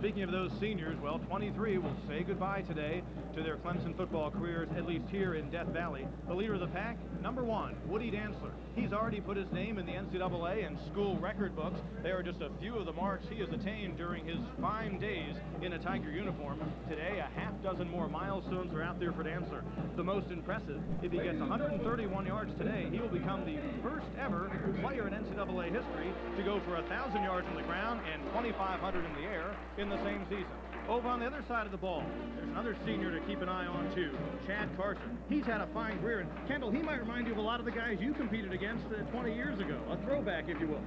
speaking of those seniors, well, 23 will say goodbye today to their Clemson football careers, at least here in Death Valley. The leader of the pack, number 1, Woody Dantzler. He's already put his name in the NCAA and school record books. There are just a few of the marks he has attained during his fine days in a Tiger uniform. Today, a half dozen more milestones are out there for Dantzler. The most impressive, if he gets 131 yards today, he will become the first ever player in NCAA history to go for 1,000 yards on the ground and 2,500 in the air in the same season. Over on the other side of the ball, there's another senior to keep an eye on too, Chad Carson. He's had a fine career, and Kendall, he might remind you of a lot of the guys you competed against 20 years ago. A throwback, if you will.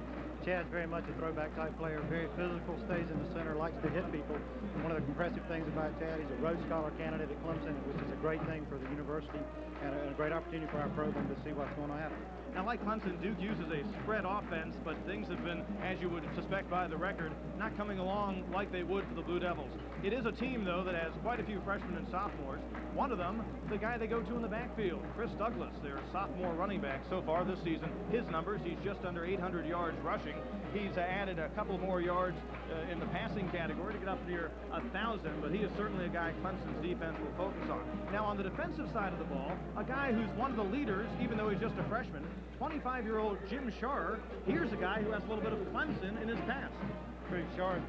Chad's very much a throwback type player, very physical, stays in the center, likes to hit people. And one of the impressive things about Chad, he's a Rhodes Scholar candidate at Clemson, which is a great thing for the university and a great opportunity for our program to see what's going to happen. Now, like Clemson, Duke uses a spread offense, but things have been, as you would suspect by the record, not coming along like they would for the Blue Devils. It is a team, though, that has quite a few freshmen and sophomores. One of them, the guy they go to in the backfield, Chris Douglas, their sophomore running back so far this season. His numbers, he's just under 800 yards rushing. He's added a couple more yards in the passing category to get up near 1,000, but he is certainly a guy Clemson's defense will focus on. Now, on the defensive side of the ball, a guy who's one of the leaders, even though he's just a freshman, 25-year-old Jim Scharr. Here's a guy who has a little bit of Clemson in his past. Craig Scharr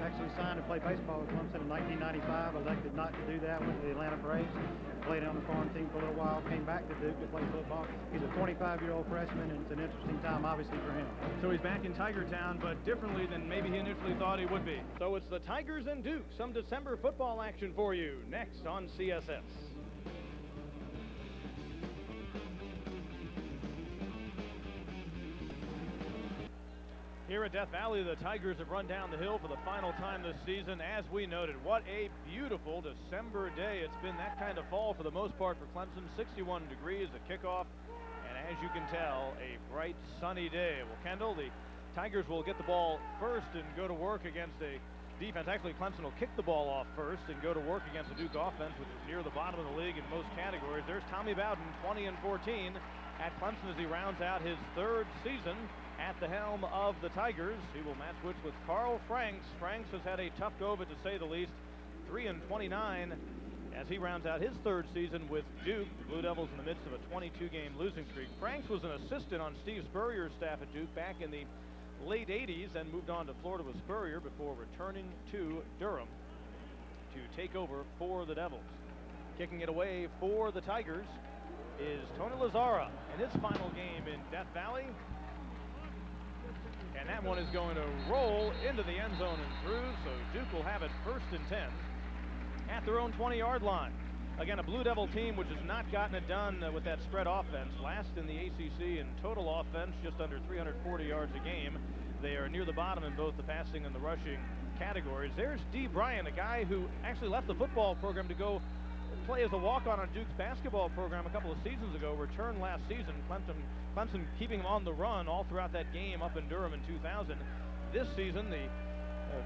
actually signed to play baseball with Clemson in 1995, elected not to do that, went to the Atlanta Braves, played on the farm team for a little while, came back to Duke to play football. He's a 25-year-old freshman, and it's an interesting time, obviously, for him. So he's back in Tiger Town, but differently than maybe he initially thought he would be. So it's the Tigers and Duke, some December football action for you, next on CSS. Here at Death Valley, the Tigers have run down the hill for the final time this season. As we noted, what a beautiful December day. It's been that kind of fall for the most part for Clemson. 61 degrees at kickoff, and as you can tell, a bright sunny day. Well, Kendall, the Tigers will get the ball first and go to work against a defense. Actually, Clemson will kick the ball off first and go to work against the Duke offense, which is near the bottom of the league in most categories. There's Tommy Bowden, 20-14 at Clemson as he rounds out his third season at the helm of the Tigers. He will match wits with Carl Franks. Franks has had a tough go of it, to say the least. 3-29 as he rounds out his third season with Duke. The Blue Devils in the midst of a 22-game losing streak. Franks was an assistant on Steve Spurrier's staff at Duke back in the late 80s and moved on to Florida with Spurrier before returning to Durham to take over for the Devils. Kicking it away for the Tigers is Tony Lazzara in his final game in Death Valley. And that one is going to roll into the end zone and through, so Duke will have it 1st and 10 at their own 20-yard line. Again, a Blue Devil team which has not gotten it done with that spread offense. Last in the ACC in total offense, just under 340 yards a game. They are near the bottom in both the passing and the rushing categories. There's Dee Bryant, a guy who actually left the football program to go play as a walk-on on Duke's basketball program a couple of seasons ago, returned last season. Clemson keeping him on the run all throughout that game up in Durham in 2000. This season, the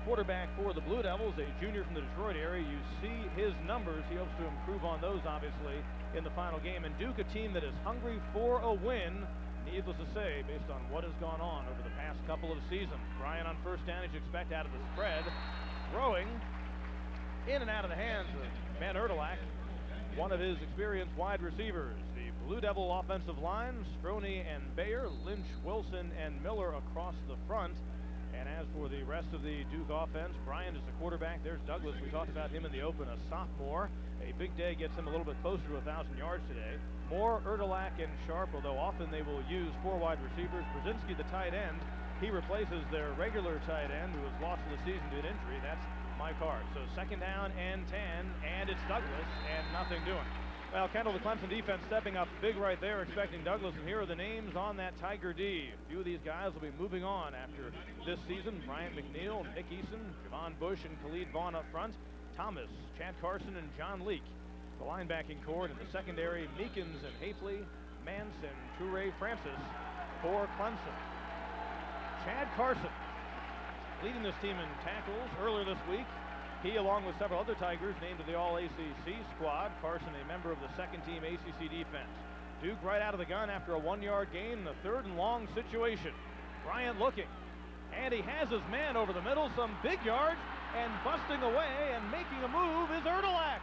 quarterback for the Blue Devils, a junior from the Detroit area. You see his numbers. He hopes to improve on those, obviously, in the final game. And Duke, a team that is hungry for a win, needless to say, based on what has gone on over the past couple of seasons. Bryant on first down, as you expect, out of the spread. Throwing in and out of the hands of Van Erdelak, one of his experienced wide receivers. The Blue Devil offensive line, Stroney and Bayer, Lynch, Wilson, and Miller across the front. And as for the rest of the Duke offense, Bryant is the quarterback. There's Douglas. We talked about him in the open, a sophomore. A big day gets him a little bit closer to 1,000 yards today. Moore, Erdelak, and Sharp, although often they will use 4 wide receivers. Brzezinski, the tight end, he replaces their regular tight end who was lost for the season due to injury. That's Mike Hart. So 2nd down and 10, and it's Douglas, and nothing doing. Well, Kendall, the Clemson defense stepping up big right there, expecting Douglas, and here are the names on that Tiger D. A few of these guys will be moving on after this season. Bryant McNeil, Nick Eason, Javon Bush, and Khalid Vaughn up front. Thomas, Chad Carson, and John Leake. The linebacking core in the secondary, Meekins and Hafley, Mance, and Toure Francis for Clemson. Chad Carson leading this team in tackles earlier this week. He, along with several other Tigers, named to the All-ACC squad. Carson, a member of the second-team ACC defense. Duke right out of the gun after a 1-yard gain in the 3rd and long situation. Bryant looking, and he has his man over the middle. Some big yards. And busting away and making a move is Erdelak.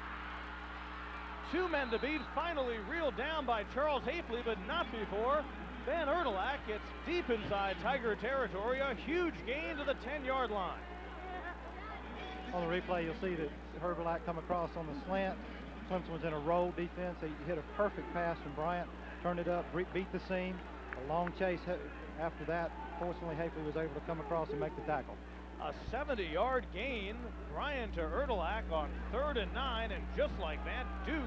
2 men to beat, finally reeled down by Charles Hafley, but not before Van Erdelak gets deep inside Tiger territory. A huge gain to the 10-yard line. On the replay, you'll see that Erdelak come across on the slant. Clemson was in a roll defense. He hit a perfect pass from Bryant, turned it up, beat the seam. A long chase after that. Fortunately, Hafley was able to come across and make the tackle. A 70-yard gain, Bryant to Erdelak on 3rd and 9, and just like that, Duke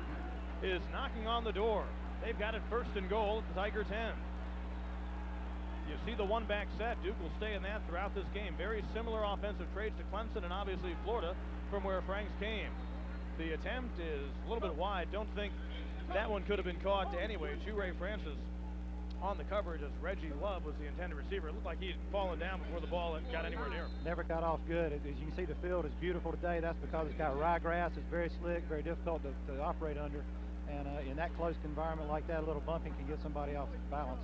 is knocking on the door. They've got it 1st and goal at the Tiger 10. You see the one-back set. Duke will stay in that throughout this game. Very similar offensive traits to Clemson and obviously Florida from where Franks came. The attempt is a little bit wide. Don't think that one could have been caught anyway. Ray Francis on the coverage as Reggie Love was the intended receiver. It looked like he had fallen down before the ball got anywhere near him. Never got off good. As you can see, the field is beautiful today. That's because it's got ryegrass. It's very slick, very difficult to operate under. And in that close environment like that, a little bumping can get somebody off balance.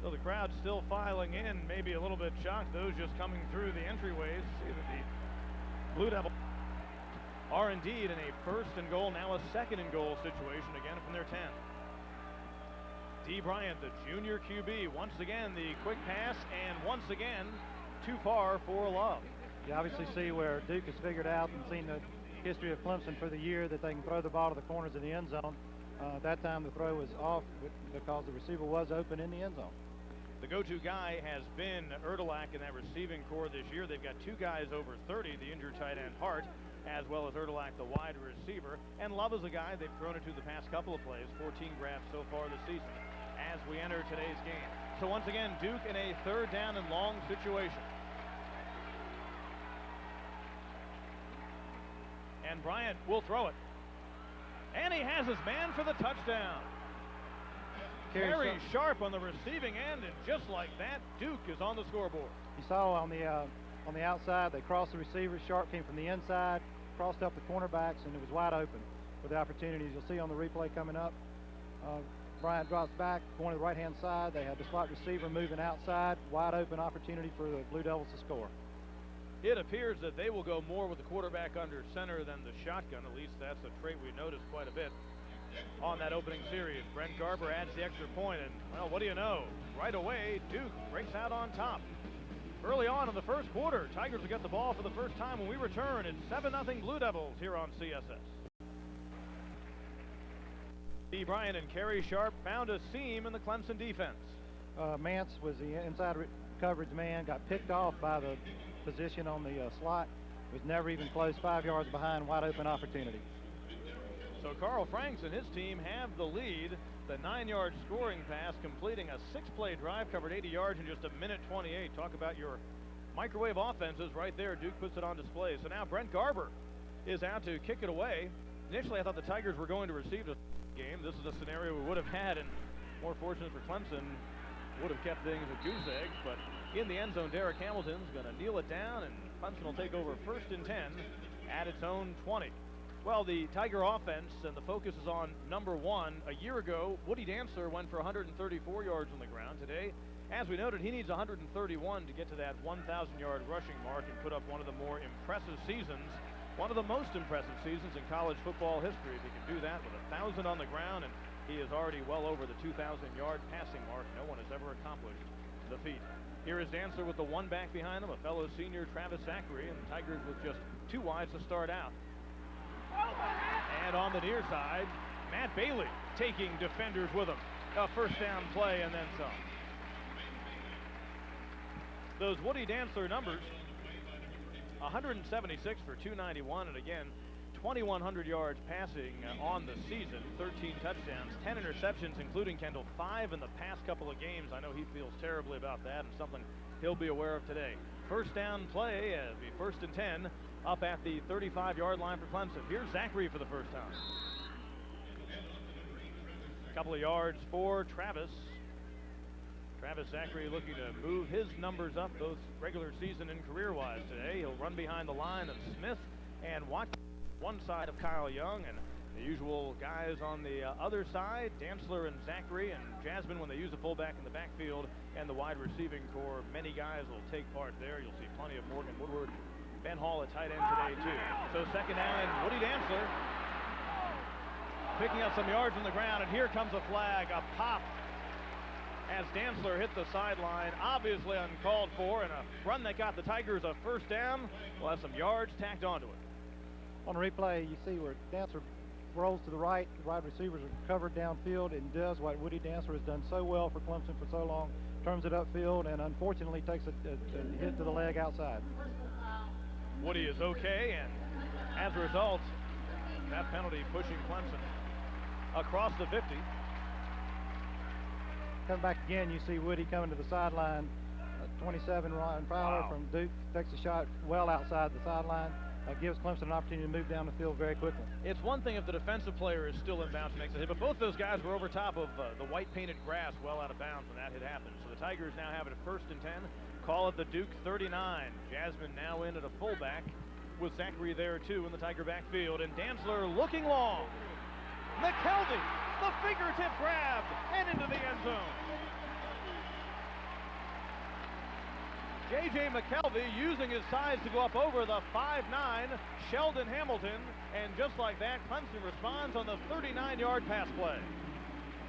So the crowd's still filing in, maybe a little bit shocked. Those just coming through the entryways. See that the Blue Devils are indeed in a 1st and goal, now a 2nd and goal situation again from their 10. D. Bryant, the junior QB, once again the quick pass, and once again too far for Love. You obviously see where Duke has figured out and seen the history of Clemson for the year that they can throw the ball to the corners of the end zone. That time the throw was off because the receiver was open in the end zone. The go-to guy has been Erdelak in that receiving core this year. They've got 2 guys over 30, the injured tight end Hart, as well as Erdelak, the wide receiver. And Love is a guy they've thrown it to the past couple of plays, 14 grabs so far this season as we enter today's game. So once again, Duke in a 3rd down and long situation. And Bryant will throw it. And he has his man for the touchdown. Kerry Sharp on the receiving end, and just like that, Duke is on the scoreboard. You saw on the outside, they crossed the receivers. Sharp came from the inside, crossed up the cornerbacks, and it was wide open for the opportunities. You'll see on the replay coming up. Bryant drops back, going to the right-hand side. They had the slot receiver moving outside, wide open opportunity for the Blue Devils to score. It appears that they will go more with the quarterback under center than the shotgun. At least that's a trait we noticed quite a bit on that opening series. Brent Garber adds the extra point, and, well, what do you know? Right away, Duke breaks out on top. Early on in the 1st quarter, Tigers will get the ball for the first time when we return. It's 7-0 Blue Devils here on CSS. D. Bryant and Kerry Sharp found a seam in the Clemson defense. Mance was the inside coverage man, got picked off by the position on the slot, was never even close, 5 yards behind, wide open opportunity. So Carl Franks and his team have the lead. The 9-yard scoring pass, completing a 6-play drive, covered 80 yards in just a minute 28. Talk about your microwave offenses right there. Duke puts it on display. So now Brent Garber is out to kick it away. Initially, I thought the Tigers were going to receive the game. This is a scenario we would have had, and more fortunate for Clemson, would have kept things at goose eggs. But in the end zone, Derek Hamilton's going to kneel it down, and Clemson will take over 1st and 10 at its own 20. Well, the Tiger offense and the focus is on number 1. A year ago, Woody Dantzler went for 134 yards on the ground. Today, as we noted, he needs 131 to get to that 1,000-yard rushing mark and put up one of the more impressive seasons, one of the most impressive seasons in college football history. If he can do that with 1,000 on the ground, and he is already well over the 2,000-yard passing mark. No one has ever accomplished the feat. Here is Dantzler with the one back behind him, a fellow senior Travis Zachary, and the Tigers with just 2 wides to start out. And on the near side, Matt Bailey taking defenders with him. A 1st down play and then some. Those Woody Dantzler numbers, 176 for 291, and again, 2,100 yards passing on the season, 13 touchdowns, 10 interceptions, including Kendall, 5 in the past couple of games. I know he feels terribly about that, and something he'll be aware of today. 1st down play, be 1st and 10, up at the 35-yard line for Clemson. Here's Zachary for the first time. A couple of yards for Travis. Travis Zachary looking to move his numbers up, both regular season and career-wise today. He'll run behind the line of Smith and watch one side of Kyle Young, and the usual guys on the other side, Dantzler and Zachary and Jasmine when they use a fullback in the backfield, and the wide receiving core. Many guys will take part there. You'll see plenty of Morgan Woodward Ben Hall at tight end today, too. So second down, and Woody Dantzler picking up some yards on the ground, and here comes a flag, a pop, as Dantzler hit the sideline, obviously uncalled for, and a run that got the Tigers a first down. Will have some yards tacked onto it. On the replay, you see where Dantzler rolls to the right. The wide receivers are covered downfield and does what Woody Dantzler has done so well for Clemson for so long. Turns it upfield and unfortunately takes a hit to the leg outside. Woody is okay, and as a result, that penalty pushing Clemson across the 50. Come back again, you see Woody coming to the sideline. 27, Ryan Fowler from Duke takes a shot well outside the sideline. Gives Clemson an opportunity to move down the field very quickly. It's one thing if the defensive player is still in bounds and makes a hit, but both those guys were over top of the white painted grass well out of bounds when that hit happened. So the Tigers now have it at 1st and 10. Call it the Duke 39. Jasmine now in at a fullback with Zachary there too in the Tiger backfield, and Dantzler looking long. McKelvey, the fingertip grab and into the end zone. J.J. McKelvey using his size to go up over the 5'9" Sheldon Hamilton, and just like that, Clemson responds on the 39-yard pass play.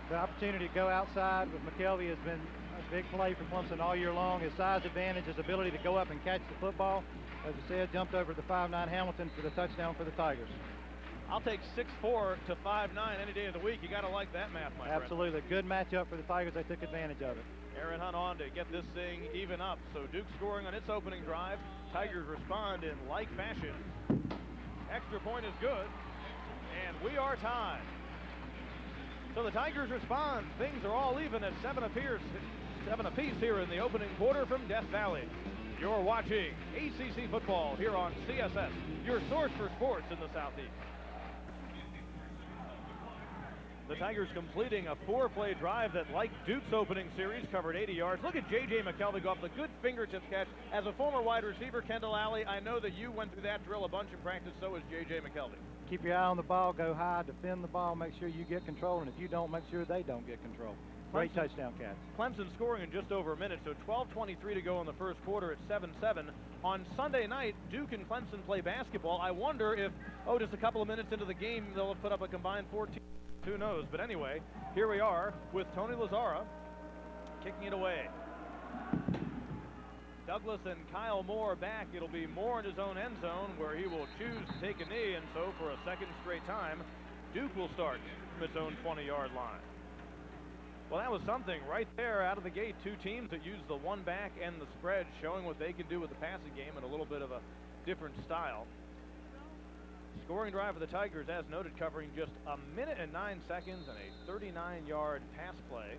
The opportunity to go outside with McKelvey has been a big play for Clemson all year long. His size advantage, his ability to go up and catch the football, as I said, jumped over the 5'9" Hamilton for the touchdown for the Tigers. I'll take 6'4" to 5'9" any day of the week. You got to like that math, my friend. Absolutely. Good matchup for the Tigers. They took advantage of it. Aaron Hunt on to get this thing even up. So Duke scoring on its opening drive. Tigers respond in like fashion. Extra point is good, and we are tied. So the Tigers respond. Things are all even at 7 apiece here in the opening quarter from Death Valley. You're watching ACC football here on CSS, your source for sports in the Southeast. The Tigers completing a 4-play drive that, like Duke's opening series, covered 80 yards. Look at J.J. McKelvey go off the good fingertips catch. As a former wide receiver, Kendall Alley, I know that you went through that drill a bunch in practice, so is J.J. McKelvey. Keep your eye on the ball, go high, defend the ball, make sure you get control, and if you don't, make sure they don't get control. Great touchdown catch. Clemson scoring in just over a minute, so 12:23 to go in the first quarter at 7-7. On Sunday night, Duke and Clemson play basketball. I wonder if, just a couple of minutes into the game, they'll have put up a combined 14. Who knows? But anyway, here we are with Tony Lazzara kicking it away. Douglas and Kyle Moore back. It'll be Moore in his own end zone where he will choose to take a knee, and so for a second straight time, Duke will start from its own 20-yard line. Well, that was something right there out of the gate. Two teams that use the one back and the spread, showing what they can do with the passing game in a little bit of a different style. Scoring drive for the Tigers, as noted, covering just 1 minute and 9 seconds and a 39-yard pass play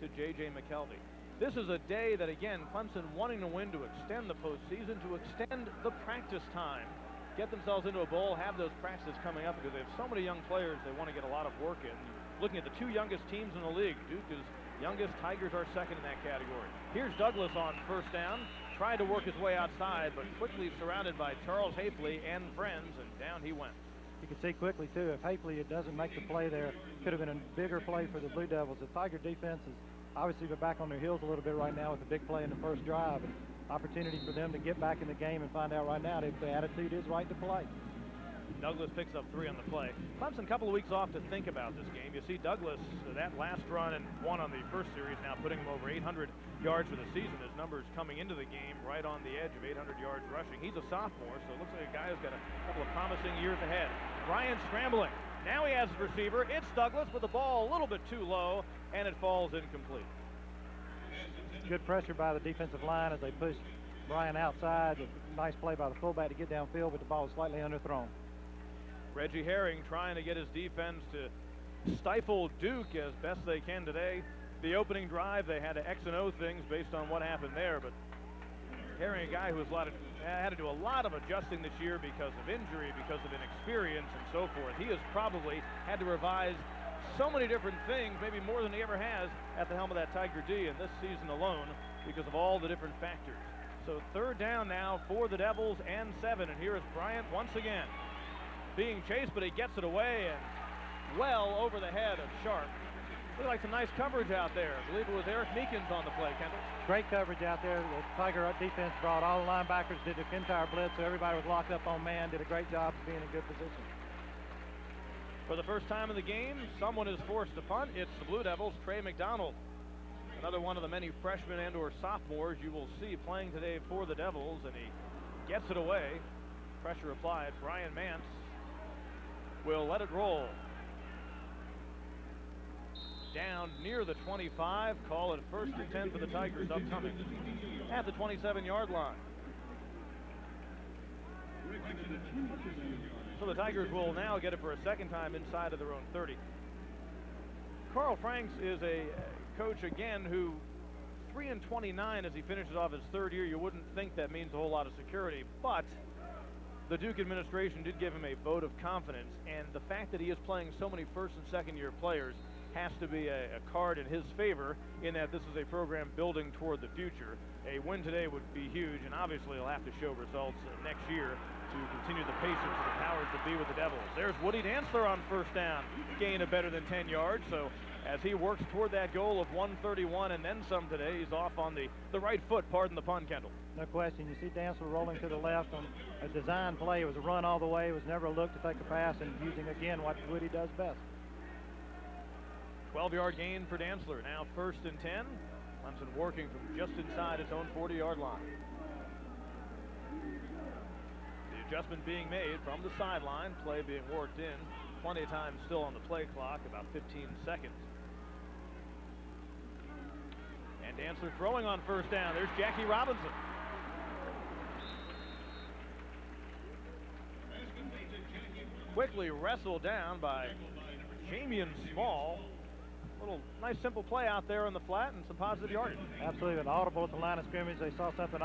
to J.J. McKelvey. This is a day that, again, Clemson wanting to win to extend the postseason, to extend the practice time, get themselves into a bowl, have those practices coming up because they have so many young players they want to get a lot of work in. Looking at the two youngest teams in the league, Duke is youngest, Tigers are second in that category. Here's Douglas on first down. Tried to work his way outside, but quickly surrounded by Charles Hapley and friends, and down he went. You can see quickly, too, if Hapley doesn't make the play there, could have been a bigger play for the Blue Devils. The Tiger defense is obviously back on their heels a little bit right now with the big play in the first drive. And opportunity for them to get back in the game and find out right now if the attitude is right to play. Douglas picks up 3 on the play. Clemson a couple of weeks off to think about this game. You see Douglas, that last run and one on the first series, now putting him over 800 yards for the season. His numbers coming into the game right on the edge of 800 yards rushing. He's a sophomore, so it looks like a guy who's got a couple of promising years ahead. Bryant scrambling. Now he has his receiver. It's Douglas with the ball a little bit too low, and it falls incomplete. Good pressure by the defensive line as they push Bryant outside. A nice play by the fullback to get downfield, but the ball is slightly underthrown. Reggie Herring trying to get his defense to stifle Duke as best they can today. The opening drive, they had to X and O things based on what happened there, but Herring, a guy who has had to do a lot of adjusting this year because of injury, because of inexperience and so forth. He has probably had to revise so many different things, maybe more than he ever has at the helm of that Tiger D in this season alone because of all the different factors. So third down now for the Devils and 7, and here is Bryant once again being chased, but he gets it away and well over the head of Sharp. Looked like some nice coverage out there. I believe it was Eric Meekins on the play, Kendall. Great coverage out there. The Tiger defense brought all the linebackers, did the entire blitz, so everybody was locked up on man, did a great job of being in good position. For the first time in the game, someone is forced to punt. It's the Blue Devils, Trey McDonald. Another one of the many freshmen and or sophomores you will see playing today for the Devils, and he gets it away. Pressure applied. Brian Mance will let it roll. Down near the 25, call it 1st and 10 for the Tigers upcoming at the 27-yard line. So the Tigers will now get it for a second time inside of their own 30. Carl Franks is a coach again who 3-29 as he finishes off his 3rd year. You wouldn't think that means a whole lot of security, but the Duke administration did give him a vote of confidence, and the fact that he is playing so many 1st and 2nd year players has to be a card in his favor, in that this is a program building toward the future. A win today would be huge, and obviously he'll have to show results next year to continue the patience of the powers that be with the Devils. There's Woody Dantzler on 1st down, gain of better than 10 yards. So as he works toward that goal of 131 and then some today, he's off on the right foot, pardon the pun, Kendall. No question. You see Dantzler rolling to the left on a design play. It was a run all the way. It was never a look to take a pass, and using again what Woody does best. 12-yard gain for Dantzler. Now 1st and 10. Clemson working from just inside his own 40-yard line. The adjustment being made from the sideline. Play being worked in. Plenty of time still on the play clock, about 15 seconds. And Dantzler throwing on 1st down. There's Jackie Robinson. Quickly wrestled down by Jamian Small. Little nice simple play out there on the flat and some positive yardage. Absolutely, an audible at the line of scrimmage. They saw something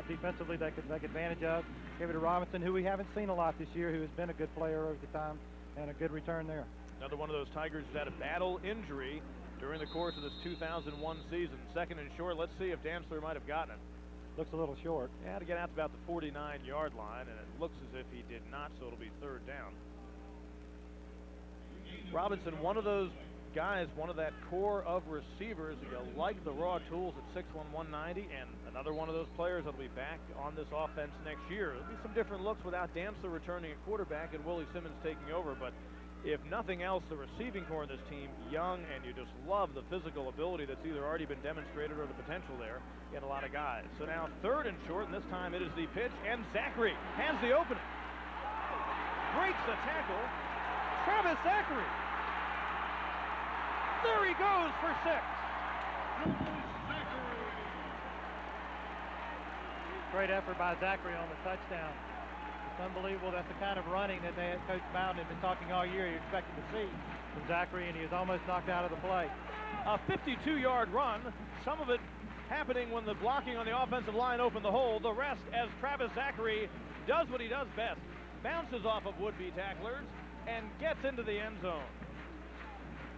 defensively they could take advantage of. Gave it to Robinson, who we haven't seen a lot this year, who has been a good player over the time, and a good return there. Another one of those Tigers who's had a battle injury during the course of this 2001 season. 2nd and short. Let's see if Dantzler might have gotten it. Looks a little short. Yeah, to get out to about the 49-yard line, and it looks as if he did not, so it'll be 3rd down. Robinson, one of those guys, one of that core of receivers. You like the raw tools at 6'1", 190, and another one of those players that'll be back on this offense next year. There'll be some different looks without Dantzler returning at quarterback and Willie Simmons taking over, but if nothing else, the receiving core of this team, young, and you just love the physical ability that's either already been demonstrated or the potential there in a lot of guys. So now 3rd and short, and this time it is the pitch, and Zachary has the opening. Breaks the tackle. Travis Zachary. There he goes for 6. Great effort by Zachary on the touchdown. It's unbelievable. That's the kind of running that they had Coach Bowden had been talking all year. You expected to see from Zachary, and he was almost knocked out of the play. A 52-yard run. Some of it happening when the blocking on the offensive line opened the hole. The rest as Travis Zachary does what he does best. Bounces off of would-be tacklers and gets into the end zone.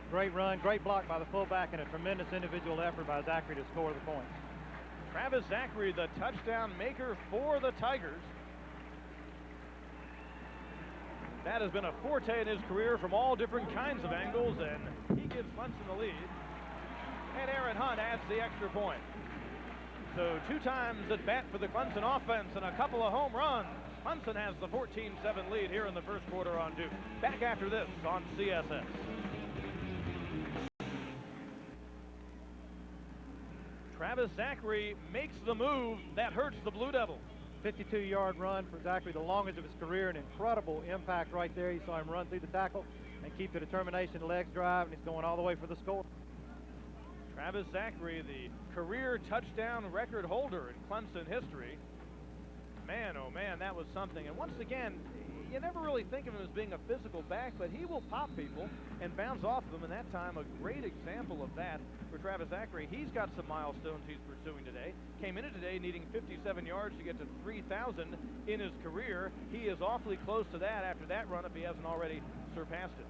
Great run, great block by the fullback, and a tremendous individual effort by Zachary to score the points. Travis Zachary, the touchdown maker for the Tigers. That has been a forte in his career from all different kinds of angles, and he gives Clemson the lead. And Aaron Hunt adds the extra point. So 2 times at bat for the Clemson offense and a couple of home runs. Clemson has the 14-7 lead here in the first quarter on Duke. Back after this on CSS. Travis Zachary makes the move that hurts the Blue Devils. 52-yard run for Zachary, the longest of his career, an incredible impact right there. You saw him run through the tackle and keep the determination, legs drive, and he's going all the way for the score. Travis Zachary, the career touchdown record holder in Clemson history. Man, oh man, that was something. And once again, you never really think of him as being a physical back, but he will pop people and bounce off of them, and that time a great example of that for Travis Zachary. He's got some milestones he's pursuing today. Came into today needing 57 yards to get to 3,000 in his career. He is awfully close to that after that run if he hasn't already surpassed it.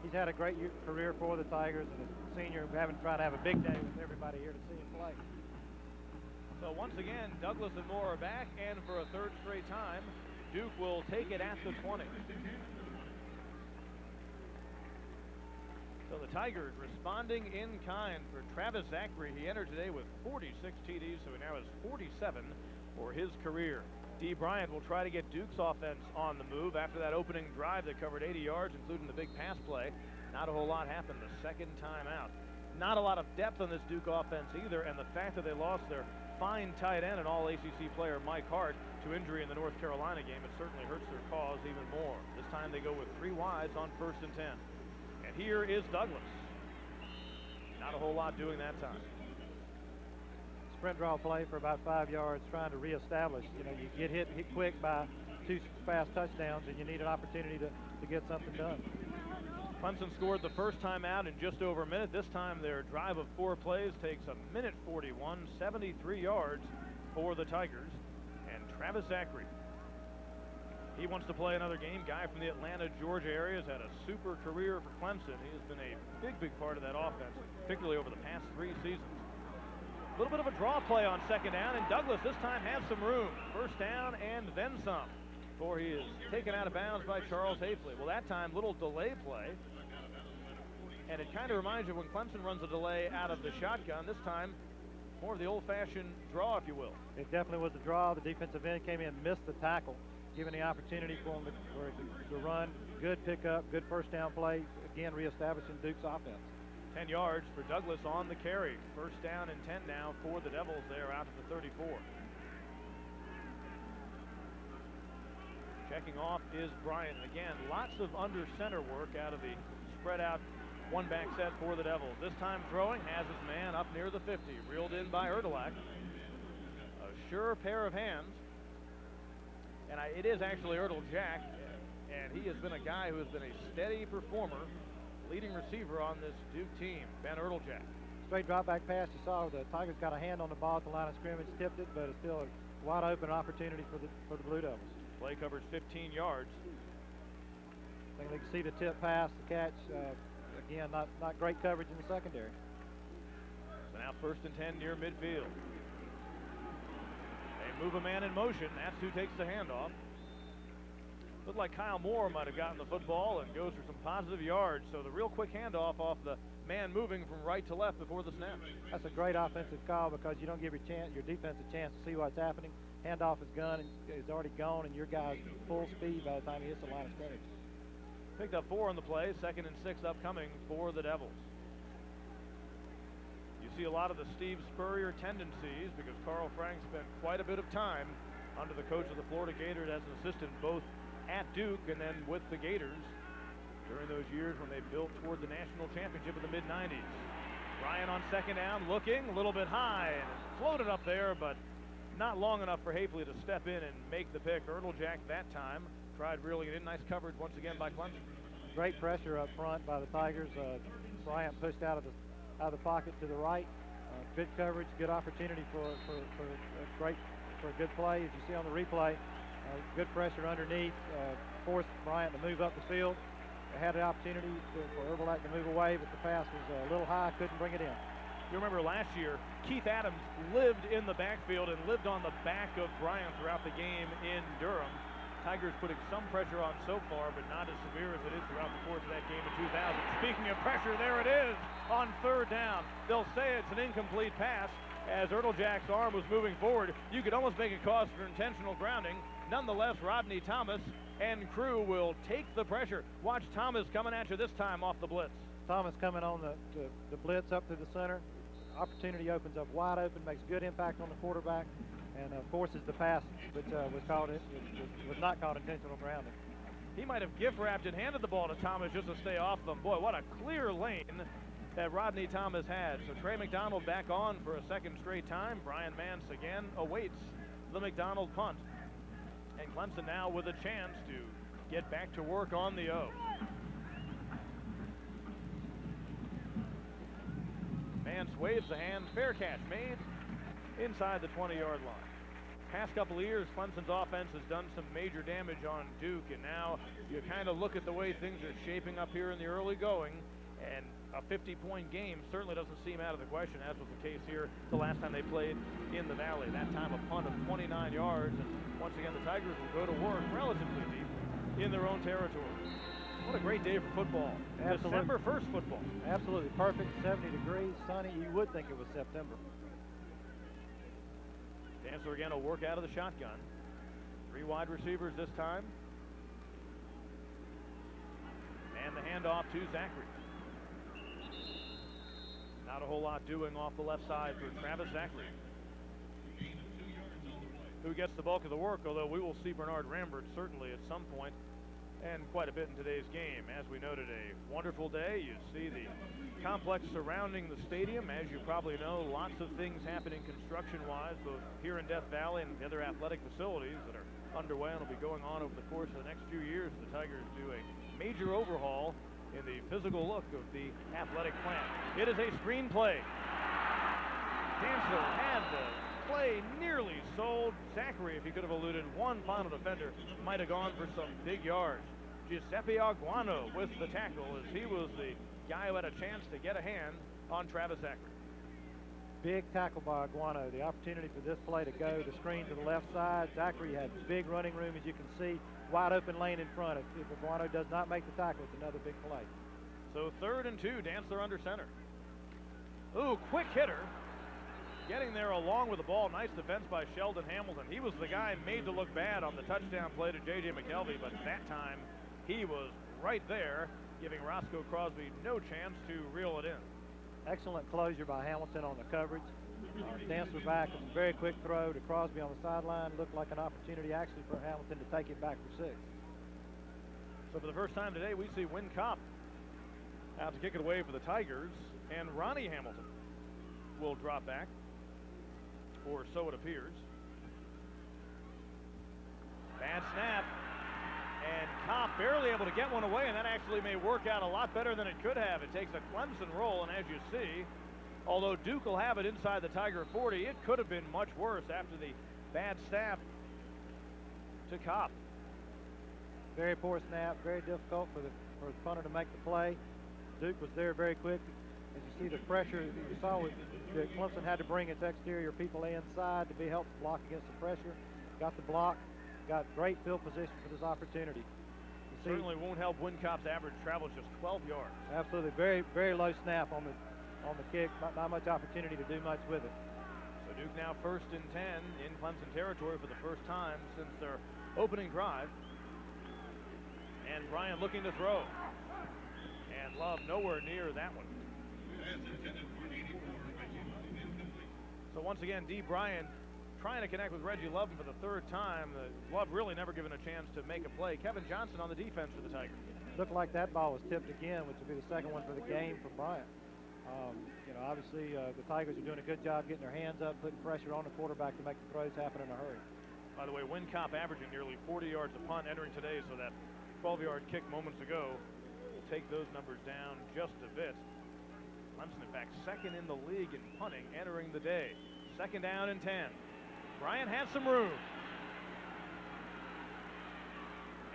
He's had a great career for the Tigers, and as a senior, we're trying to have a big day with everybody here to see him play. So once again, Douglas and Moore are back, and for a 3rd straight time, Duke will take it at the 20. So So the Tigers responding in kind for Travis Zachary. He entered today with 46 TDs, so he now has 47 for his career. D. Bryant will try to get Duke's offense on the move after that opening drive that covered 80 yards, including the big pass play. Not a whole lot happened the second time out. Not a lot of depth on this Duke offense either, and the fact that they lost their fine tight end and all ACC player Mike Hart to injury in the North Carolina game, it certainly hurts their cause even more. This time they go with 3 wides on 1st and 10. And here is Douglas. Not a whole lot doing that time. Sprint draw play for about 5 yards, trying to reestablish. You know, you get hit quick by 2 fast touchdowns, and you need an opportunity to get something done. Clemson scored the first time out in just over a minute. This time their drive of 4 plays takes a minute 41, 73 yards for the Tigers. And Travis Zachary, he wants to play another game. Guy from the Atlanta, Georgia area, has had a super career for Clemson. He has been a big part of that offense, particularly over the past 3 seasons. A little bit of a draw play on 2nd down, and Douglas this time has some room. 1st down and then some, before he is taken out of bounds by Charles Hafley. Well, that time, little delay play. And it kind of reminds you when Clemson runs a delay out of the shotgun. This time, more of the old-fashioned draw, if you will. It definitely was a draw. The defensive end came in, missed the tackle, giving the opportunity for him to run. Good pickup, good 1st down play. Again, reestablishing Duke's offense. 10 yards for Douglas on the carry. 1st down and 10 now for the Devils there out of the 34. Checking off is Bryant. Again, lots of under center work out of the spread out 1-back set for the Devils. This time throwing, has his man up near the 50. Reeled in by Erdelak. A sure pair of hands. And it is actually Jack, and he has been a guy who has been a steady performer, leading receiver on this Duke team, Ben Jack. Straight drop back pass. You saw the Tigers got a hand on the ball at the line of scrimmage, tipped it, but it's still a wide open opportunity for the Blue Devils. Play covers 15 yards. I think they can see the tip pass, the catch. Again, not great coverage in the secondary. So now 1st and 10 near midfield. They move a man in motion. That's who takes the handoff. Looked like Kyle Moore might have gotten the football and goes for some positive yards. So the real quick handoff off the man moving from right to left before the snap. That's a great offensive call because you don't give your defense a chance to see what's happening. Handoff is gone and is already gone, and your guy's full speed by the time he hits the line of scrimmage. Picked up 4 on the play. 2nd and 6 upcoming for the Devils. You see a lot of the Steve Spurrier tendencies because Carl Frank spent quite a bit of time under the coach of the Florida Gators as an assistant, both at Duke and then with the Gators during those years when they built toward the national championship in the mid-90s. Ryan on 2nd down, looking a little bit high and floated up there, but not long enough for Hafley to step in and make the pick. Jack that time tried reeling it in. Nice coverage once again by Clemson. Great pressure up front by the Tigers. Bryant pushed out of the pocket to the right. Good coverage, good opportunity for a good play. As you see on the replay, good pressure underneath, forced Bryant to move up the field. They had the opportunity for Erdelak to move away, but the pass was a little high, couldn't bring it in. You remember last year, Keith Adams lived in the backfield and lived on the back of Bryant throughout the game in Durham. Tigers putting some pressure on so far, but not as severe as it is throughout the course of that game in 2000. Speaking of pressure, there it is on 3rd down. They'll say it's an incomplete pass as Jack's arm was moving forward. You could almost make a cause for intentional grounding. Nonetheless, Rodney Thomas and crew will take the pressure. Watch Thomas coming at you this time off the blitz. Thomas coming on the blitz up to the center. Opportunity opens up wide open, makes good impact on the quarterback, and forces the pass, which was not called intentional grounding. He might have gift wrapped and handed the ball to Thomas just to stay off them. Boy, what a clear lane that Rodney Thomas had. So Trey McDonald back on for a 2nd straight time. Brian Mance again awaits the McDonald punt. And Clemson now with a chance to get back to work on the O. Mance waves the hand. Fair catch made inside the 20-yard line. Past couple of years, Clemson's offense has done some major damage on Duke, and now you kind of look at the way things are shaping up here in the early going, and a 50-point game certainly doesn't seem out of the question, as was the case here the last time they played in the Valley. That time a punt of 29 yards, and once again the Tigers will go to work relatively deep in their own territory. What a great day for football. Absolutely. December 1st football. Absolutely perfect, 70 degrees, sunny. You would think it was September. Dancer again will work out of the shotgun. 3 wide receivers this time. And the handoff to Zachary. Not a whole lot doing off the left side for Travis Zachary, who gets the bulk of the work, although we will see Bernard Rambert certainly at some point, and quite a bit in today's game. As we noted, a wonderful day. You see the complex surrounding the stadium. As you probably know, lots of things happening construction-wise, both here in Death Valley and the other athletic facilities that are underway and will be going on over the course of the next few years. The Tigers do a major overhaul in the physical look of the athletic plant. It is a screen play. Dancer had the play nearly sold. Zachary, if he could have eluded one final defender, might have gone for some big yards. Giuseppe Aguano with the tackle, as he was the guy who had a chance to get a hand on Travis Zachary. Big tackle by Aguano. The opportunity for this play to go to screen to the left side. Zachary had big running room, as you can see. Wide open lane in front. If Aguano does not make the tackle, it's another big play. So 3rd and 2, Dancer under center. Ooh, quick hitter. Getting there along with the ball. Nice defense by Sheldon Hamilton. He was the guy made to look bad on the touchdown play to J.J. McKelvey, but that time he was right there, giving Roscoe Crosby no chance to reel it in. Excellent closure by Hamilton on the coverage. Dancer back, a very quick throw to Crosby on the sideline. Looked like an opportunity actually for Hamilton to take it back for 6. So for the first time today, we see Win Kopp out to kick it away for the Tigers, and Ronnie Hamilton will drop back, or so it appears. Bad snap, and Kopp barely able to get one away, and that actually may work out a lot better than it could have. It takes a Clemson roll, and as you see, although Duke will have it inside the Tiger 40, it could have been much worse after the bad snap to Kopp. Very poor snap, very difficult for the punter to make the play. Duke was there very quick. As you see the pressure, you saw that Clemson had to bring its exterior people inside to be helped block against the pressure. Got the block, got great field position for this opportunity. Certainly won't help Win Kopp's average travel, just 12 yards. Absolutely, very, very low snap on the kick. Not much opportunity to do much with it. So Duke now 1st and 10 in Clemson territory for the first time since their opening drive. And Bryant looking to throw. And Love nowhere near that one. So once again, D. Bryant trying to connect with Reggie Love for the 3rd time. Love really never given a chance to make a play. Kevin Johnson on the defense for the Tigers. Looked like that ball was tipped again, which would be the 2nd one for the game for Bryant. Obviously the Tigers are doing a good job getting their hands up, putting pressure on the quarterback to make the throws happen in a hurry. By the way, Win Kopp averaging nearly 40 yards a punt entering today, so that 12-yard kick moments ago will take those numbers down just a bit. Clemson, in fact, 2nd in the league in punting entering the day. 2nd down and 10. Bryant has some room.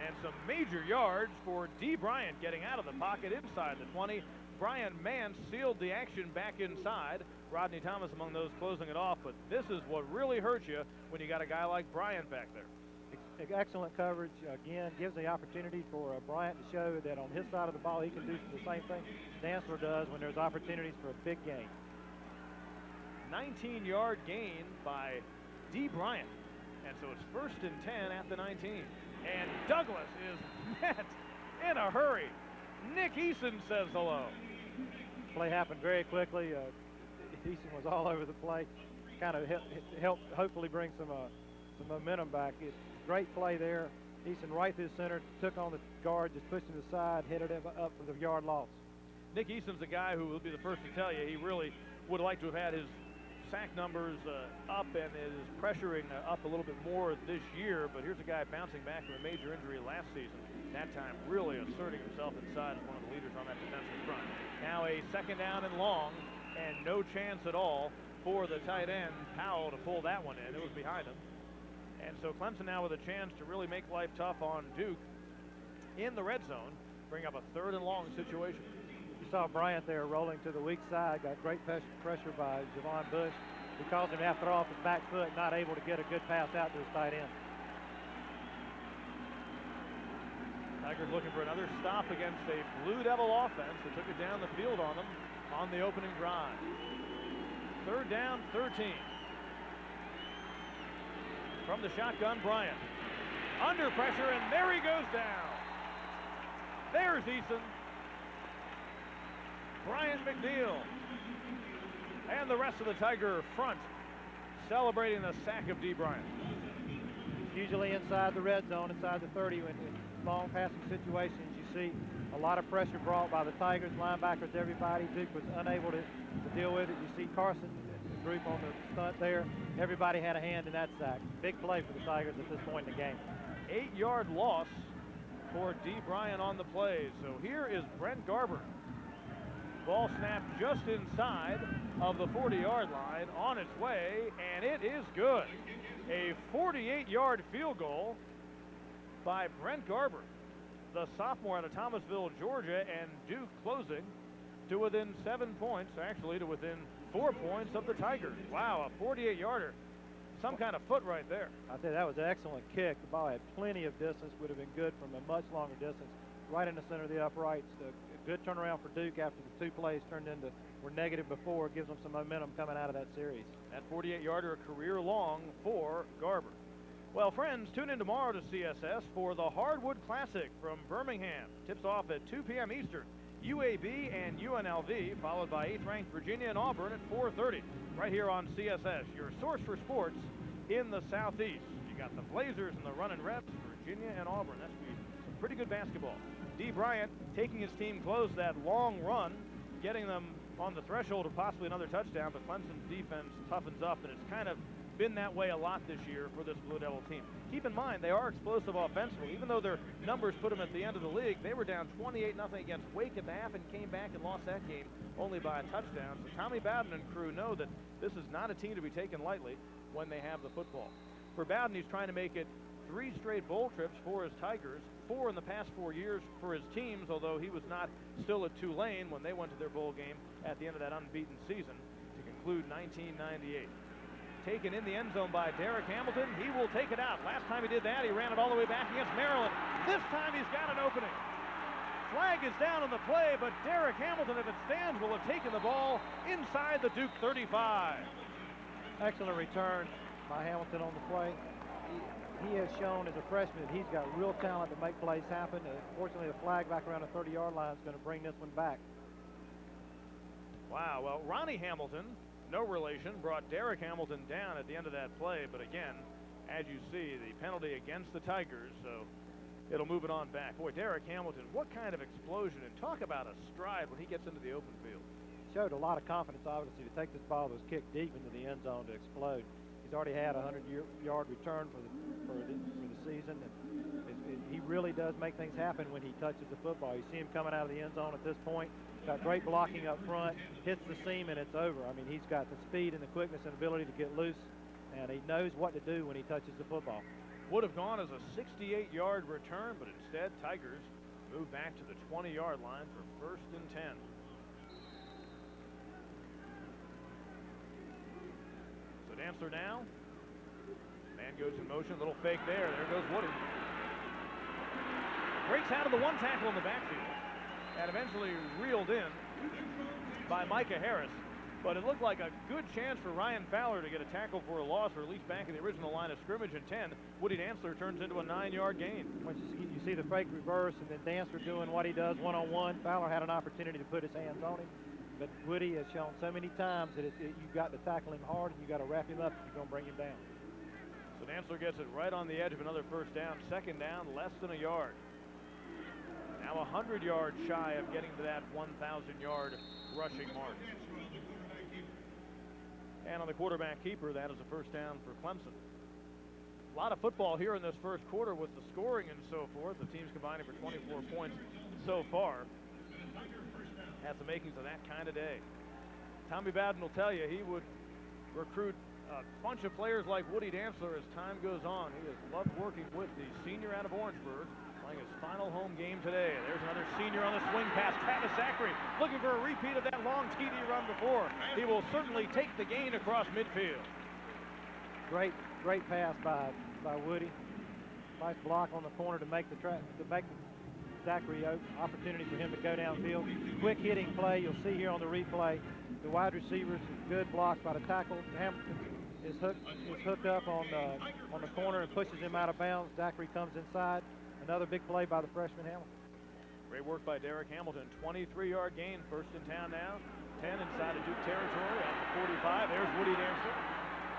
And some major yards for D. Bryant getting out of the pocket inside the 20. Brian Mann sealed the action back inside. Rodney Thomas among those closing it off, but this is what really hurts you when you got a guy like Bryant back there. Excellent coverage. Again, gives the opportunity for Bryant to show that on his side of the ball he can do the same thing Dancer does when there's opportunities for a big gain. 19-yard gain by D. Bryant. And so it's 1st and 10 at the 19. And Douglas is met in a hurry. Nick Eason says hello. Play happened very quickly. Eason was all over the play. Kind of helped hopefully bring some momentum back. Great play there. Eason right through the center, took on the guard, just pushed him to the side, headed up for the yard loss. Nick Eason's a guy who will be the first to tell you he really would like to have had his sack numbers up and is pressuring up a little bit more this year, but here's a guy bouncing back from a major injury last season. That time really asserting himself inside as one of the leaders on that defensive front. Now a 2nd down and long, and no chance at all for the tight end, Powell, to pull that one in. It was behind him. And so Clemson now with a chance to really make life tough on Duke in the red zone, bring up a 3rd and long situation. You saw Bryant there rolling to the weak side, got great pressure by Javon Bush. He caused him to have to throw off his back foot, not able to get a good pass out to his tight end. Tigers looking for another stop against a Blue Devil offense that took it down the field on them on the opening drive. 3rd down, 13. From the shotgun, Bryant. Under pressure, and there he goes down. There's Eason. Bryant McNeil. And the rest of the Tiger front celebrating the sack of D. Bryant. Usually inside the red zone, inside the 30, in long passing situations, you see a lot of pressure brought by the Tigers, linebackers, everybody. Duke was unable to deal with it. You see Carson, the group on the stunt there. Everybody had a hand in that sack. Big play for the Tigers at this point in the game. 8-yard loss for D. Bryant on the play. So here is Brent Garber. Ball snapped just inside of the 40-yard line, on its way, and it is good. A 48-yard field goal by Brent Garber, the sophomore out of Thomasville, Georgia, and Duke closing to within 7 points, actually to within 4 points of the Tigers. Wow, a 48-yarder. Some kind of foot right there. I tell you, that was an excellent kick. The ball had plenty of distance, would have been good from a much longer distance, right in the center of the uprights. A good turnaround for Duke after the 2 plays turned into were negative before. Gives them some momentum coming out of that series. That 48-yarder, a career long for Garber. Well, friends, tune in tomorrow to CSS for the Hardwood Classic from Birmingham. Tips off at 2 p.m. Eastern. UAB and UNLV, followed by 8th-ranked Virginia and Auburn at 4:30. Right here on CSS, your source for sports in the Southeast. You got the Blazers and the Runnin' Rebs, Virginia and Auburn. That's going to be some pretty good basketball. D. Bryant taking his team close that long run, getting them on the threshold of possibly another touchdown, but Clemson's defense toughens up, and it's kind of been that way a lot this year for this Blue Devil team. Keep in mind, they are explosive offensively. Even though their numbers put them at the end of the league, they were down 28-0 against Wake at the half and came back and lost that game only by a touchdown. So Tommy Bowden and crew know that this is not a team to be taken lightly when they have the football. For Bowden, he's trying to make it 3 straight bowl trips for his Tigers, 4 in the past 4 years for his teams, although he was not still at Tulane when they went to their bowl game at the end of that unbeaten season to conclude 1998. Taken in the end zone by Derek Hamilton. He will take it out. Last time he did that, he ran it all the way back against Maryland. This time he's got an opening. Flag is down on the play, but Derek Hamilton, if it stands, will have taken the ball inside the Duke 35. Excellent return by Hamilton on the play. He has shown as a freshman that he's got real talent to make plays happen. Unfortunately, the flag back around the 30-yard line is going to bring this one back. Wow, well, Ronnie Hamilton, no relation, brought Derek Hamilton down at the end of that play. But again, as you see, the penalty against the Tigers, so it'll move it on back. Boy, Derek Hamilton, what kind of explosion, and talk about a stride when he gets into the open field. Showed a lot of confidence, obviously, to take this ball that was kicked deep into the end zone to explode. He's already had a 100-yard return for the season. And he really does make things happen when he touches the football. You see him coming out of the end zone at this point. Got great blocking up front, hits the seam, and it's over. I mean, he's got the speed and the quickness and ability to get loose, and he knows what to do when he touches the football. Would have gone as a 68-yard return, but instead, Tigers move back to the 20-yard line for 1st and 10. So Dancer now. Man goes in motion, little fake there. There goes Woody. Breaks out of the 1 tackle in the backfield, and eventually reeled in by Micah Harris. But it looked like a good chance for Ryan Fowler to get a tackle for a loss, or at least back in the original line of scrimmage in 10. Woody Dantzler turns into a 9-yard gain. When you see the fake reverse and then Dantzler doing what he does one-on-one, Fowler had an opportunity to put his hands on him. But Woody has shown so many times that you've got to tackle him hard and you've got to wrap him up if you're going to bring him down. So Dantzler gets it right on the edge of another 1st down. 2nd down, less than a yard. Now 100 yards shy of getting to that 1,000-yard rushing mark. And on the quarterback keeper, that is a 1st down for Clemson. A lot of football here in this 1st quarter with the scoring and so forth. The team's combining for 24 points so far. Has the makings of that kind of day. Tommy Bowden will tell you he would recruit a bunch of players like Woody Dantzler as time goes on. He has loved working with the senior out of Orangeburg, playing his final home game today. There's another senior on the swing pass. Travis Zachary looking for a repeat of that long TD run before. He will certainly take the gain across midfield. Great pass by Woody. Nice block on the corner to make the Zachary Oak. Opportunity for him to go downfield. Quick hitting play. You'll see here on the replay. The wide receivers, good blocks by the tackle. Hamilton is hooked up on the corner and pushes him out of bounds. Zachary comes inside. Another big play by the freshman Hamilton. Great work by Derek Hamilton. 23-yard gain, first and 10 now. 10 inside of Duke territory at the 45. There's Woody Dancer.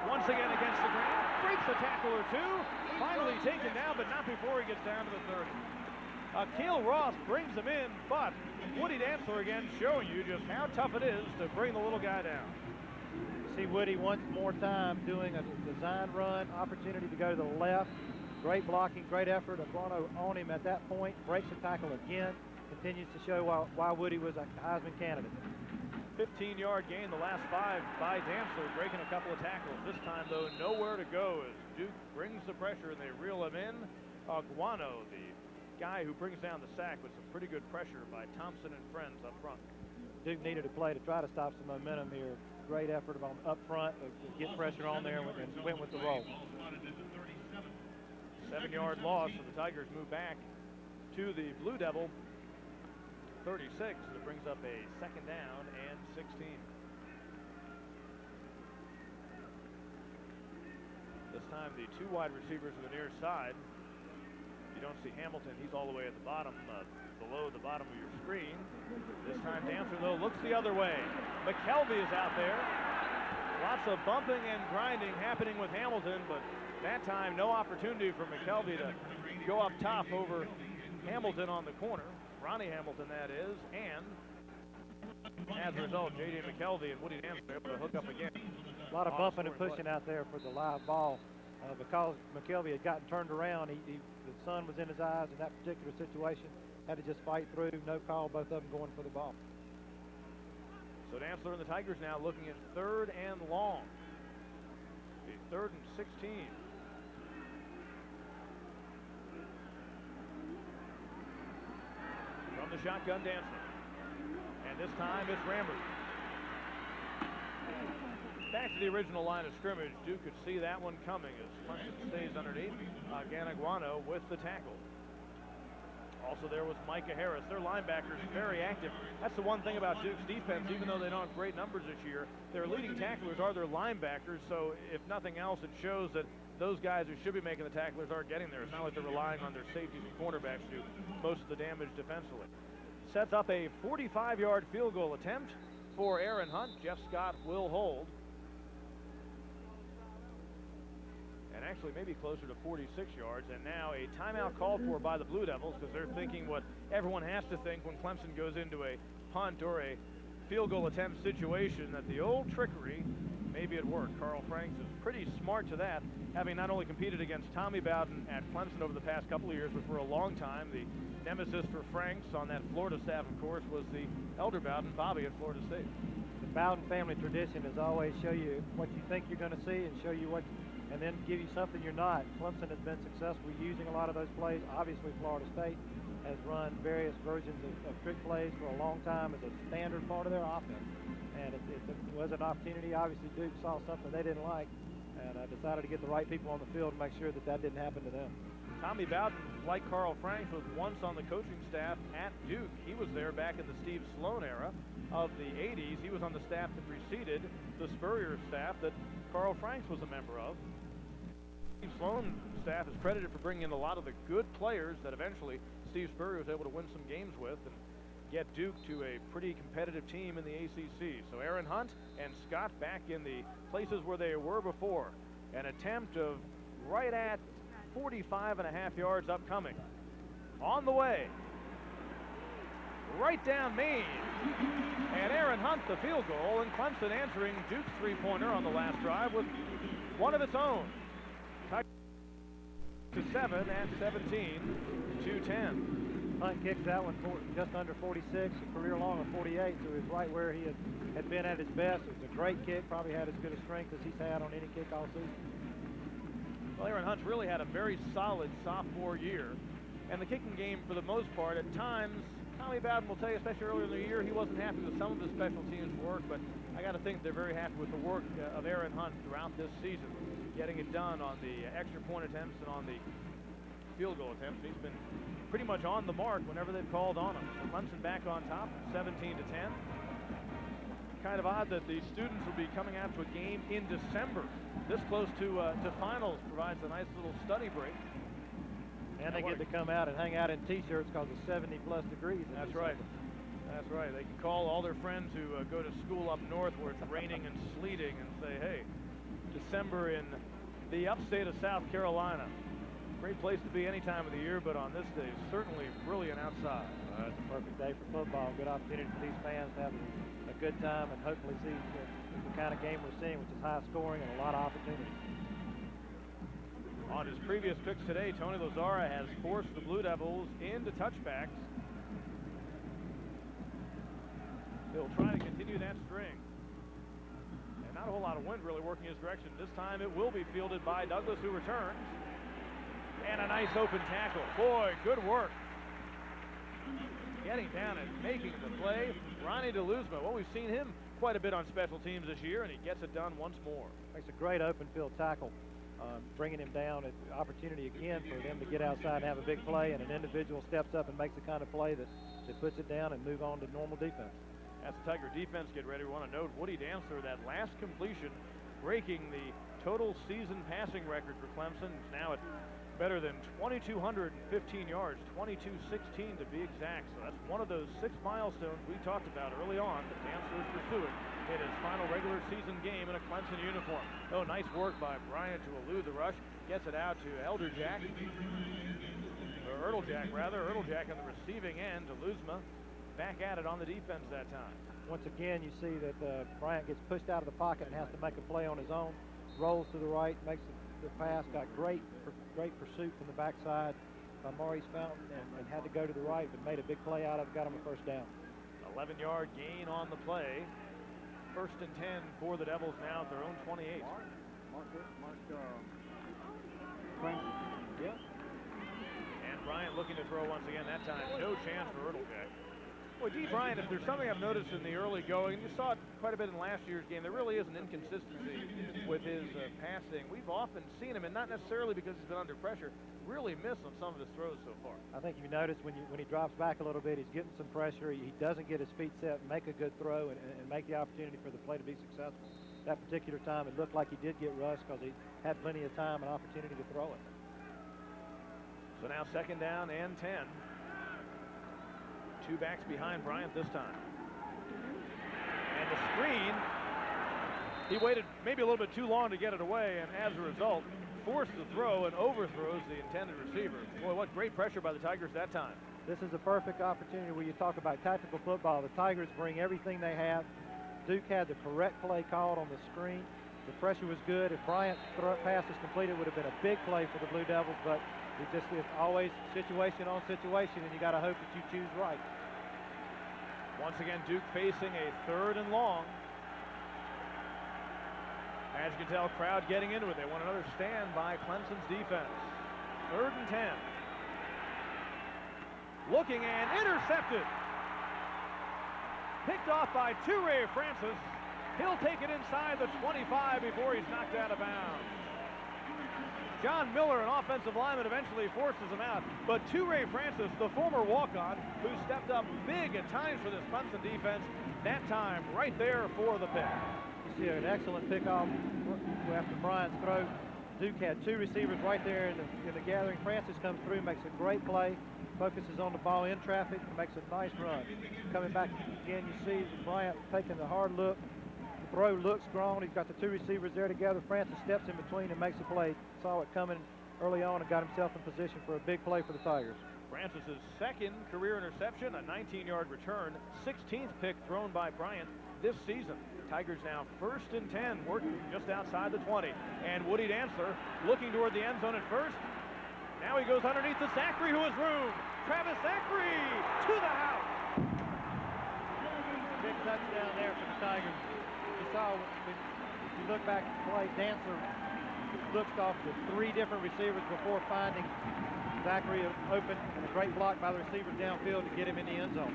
Once again against the grain. Breaks a tackle or two. Finally taken down, but not before he gets down to the 30. Akil Ross brings him in, but Woody Dancer again showing you just how tough it is to bring the little guy down. See Woody once more time doing a design run, opportunity to go to the left. Great blocking, great effort. Aguano on him at that point, breaks the tackle again, continues to show why Woody was a Heisman candidate. 15-yard gain, the last 5 by Dancer, breaking a couple of tackles. This time, though, nowhere to go as Duke brings the pressure and they reel him in. Aguano, the guy who brings down the sack with some pretty good pressure by Thompson and friends up front. Duke needed a play to try to stop some momentum here. Great effort up front to get pressure on there and went with the roll. 7-yard loss, so the Tigers move back to the Blue Devil 36. That brings up a second down and 16. This time the 2 wide receivers are the near side. You don't see Hamilton. He's all the way at the bottom, below the bottom of your screen. This time Dancer, though, looks the other way. McKelvey is out there. Lots of bumping and grinding happening with Hamilton, but that time no opportunity for McKelvey to go up top over Hamilton on the corner. Ronnie Hamilton, that is, and as a result, J.D. McKelvey and Woody Dancer are able to hook up again. A lot of bumping and pushing out there for the live ball. Because McKelvey had gotten turned around, the sun was in his eyes in that particular situation. Had to just fight through, no call, both of them going for the ball. So Dancer and the Tigers now looking at 3rd and long. The 3rd and 16. From the shotgun, Dancer. And this time it's Rambert. Back to the original line of scrimmage. Duke could see that one coming as Clemson stays underneath. Ganaguano with the tackle. Also there was Micah Harris. Their linebackers very active. That's the one thing about Duke's defense, even though they don't have great numbers this year. Their leading tacklers are their linebackers, so if nothing else, it shows that those guys who should be making the tacklers aren't getting there. It's not like they're relying on their safeties and cornerbacks to do most of the damage defensively. Sets up a 45-yard field goal attempt for Aaron Hunt. Jeff Scott will hold. And actually maybe closer to 46 yards. And now a timeout called for by the Blue Devils because they're thinking what everyone has to think when Clemson goes into a punt or a field goal attempt situation, that the old trickery may be at work. Carl Franks is pretty smart to that, having not only competed against Tommy Bowden at Clemson over the past couple of years, but for a long time the nemesis for Franks on that Florida staff, of course, was the elder Bowden, Bobby, at Florida State. The Bowden family tradition is always show you what you think you're going to see and show you what, and then give you something you're not. Clemson has been successful using a lot of those plays. Obviously, Florida State has run various versions of trick plays for a long time as a standard part of their offense. And it was an opportunity. Obviously, Duke saw something they didn't like and decided to get the right people on the field to make sure that that didn't happen to them. Tommy Bowden, like Carl Franks, was once on the coaching staff at Duke. He was there back in the Steve Sloan era of the 80s. He was on the staff that preceded the Spurrier staff that Carl Franks was a member of. Steve Sloan's staff is credited for bringing in a lot of the good players that eventually Steve Spurrier was able to win some games with and get Duke to a pretty competitive team in the ACC. So Aaron Hunt and Scott back in the places where they were before. An attempt of right at 45.5 yards upcoming. On the way. Right down Main. And Aaron Hunt the field goal, and Clemson answering Duke's three-pointer on the last drive with one of its own. To 7 at 17-10. Hunt kicks that one for just under 46, a career long of 48, so he's right where he had been at his best. It was a great kick, probably had as good a strength as he's had on any kick all season. Well, Aaron Hunt's really had a very solid sophomore year, and the kicking game for the most part, at times, Tommy Bowden will tell you, especially earlier in the year, he wasn't happy with some of the special teams work, but I got to think they're very happy with the work of Aaron Hunt throughout this season, getting it done on the extra point attempts and on the field goal attempts. He's been pretty much on the mark whenever they've called on them. So Clemson back on top, 17-10. Kind of odd that the students will be coming out to a game in December. This close to finals provides a nice little study break. And they get to come out and hang out in T-shirts because it's 70+ degrees. That's right. That's right. They can call all their friends who go to school up north where it's raining and sleeting and say, hey, December in the upstate of South Carolina. Great place to be any time of the year, but on this day, certainly brilliant outside. It's a perfect day for football. Good opportunity for these fans to have a good time and hopefully see the kind of game we're seeing, which is high scoring and a lot of opportunities. On his previous picks today, Tony Lazzara has forced the Blue Devils into touchbacks. He'll try to continue that string. And not a whole lot of wind really working his direction. This time it will be fielded by Douglas, who returns. And a nice open tackle. Boy, good work. Getting down and making the play. Ronnie DeLuzma. Well, we've seen him quite a bit on special teams this year, and he gets it done once more. Makes a great open field tackle. Bringing him down, an opportunity again for them to get outside and have a big play, and an individual steps up and makes the kind of play that puts it down and move on to normal defense. As the Tiger defense get ready, we want to note Woody Dantzler, that last completion, breaking the total season passing record for Clemson. It's now at better than 2,215 yards, 2,216 to be exact. So that's one of those 6 milestones we talked about early on that Dantzler is pursuing in his final regular season game in a Clemson uniform. Oh, nice work by Bryant to elude the rush. Gets it out to Erdeljack on the receiving end. DeLuzma back at it on the defense that time. Once again, you see that Bryant gets pushed out of the pocket and has to make a play on his own. Rolls to the right, makes the pass. Got great pursuit from the backside by Maurice Fountain and had to go to the right, but made a big play out of it. Got him a first down. 11-yard gain on the play. 1st and 10 for the Devils now at their own 28. Yeah. And Bryant looking to throw once again. That time, no chance for Erdeljack. Well, Dee Bryant, if there's something I've noticed in the early going, and you saw it quite a bit in last year's game, there really is an inconsistency with his passing. We've often seen him, and not necessarily because he's been under pressure, really miss on some of his throws so far. I think you notice when he drops back a little bit, he's getting some pressure. He doesn't get his feet set, make a good throw, and make the opportunity for the play to be successful. That particular time, it looked like he did get rushed because he had plenty of time and opportunity to throw it. So now 2nd down and 10. 2 backs behind Bryant this time. And the screen, he waited maybe a little bit too long to get it away, and as a result, forced the throw and overthrows the intended receiver. Boy, what great pressure by the Tigers that time. This is a perfect opportunity where you talk about tactical football. The Tigers bring everything they have. Duke had the correct play called on the screen. The pressure was good. If Bryant's pass was completed, it would have been a big play for the Blue Devils, but it's always situation on situation, and you got to hope that you choose right. Once again, Duke facing a 3rd and long. As you can tell, crowd getting into it. They want another stand by Clemson's defense. 3rd and 10. Looking and intercepted. Picked off by Toure Francis. He'll take it inside the 25 before he's knocked out of bounds. John Miller, an offensive lineman, eventually forces him out. But Toure Francis, the former walk-on, who stepped up big at times for this Clemson defense, that time right there for the pick. You see an excellent pickoff after Bryant's throw. Duke had 2 receivers right there in the gathering. Francis comes through, makes a great play, focuses on the ball in traffic, and makes a nice run. Coming back again, you see Bryant taking the hard look. The throw looks strong. He's got the 2 receivers there together. Francis steps in between and makes a play. Saw it coming early on and got himself in position for a big play for the Tigers. Francis's 2nd career interception, a 19-yard return, 16th pick thrown by Bryant this season. Tigers now 1st and 10, working just outside the 20. And Woody Dantzler looking toward the end zone at first. Now he goes underneath to Zachary, who has room. Travis Zachary to the house. Big touchdown there for the Tigers. You saw, if you look back at the play, Dantzler looked off to 3 different receivers before finding Zachary open, and a great block by the receiver downfield to get him in the end zone.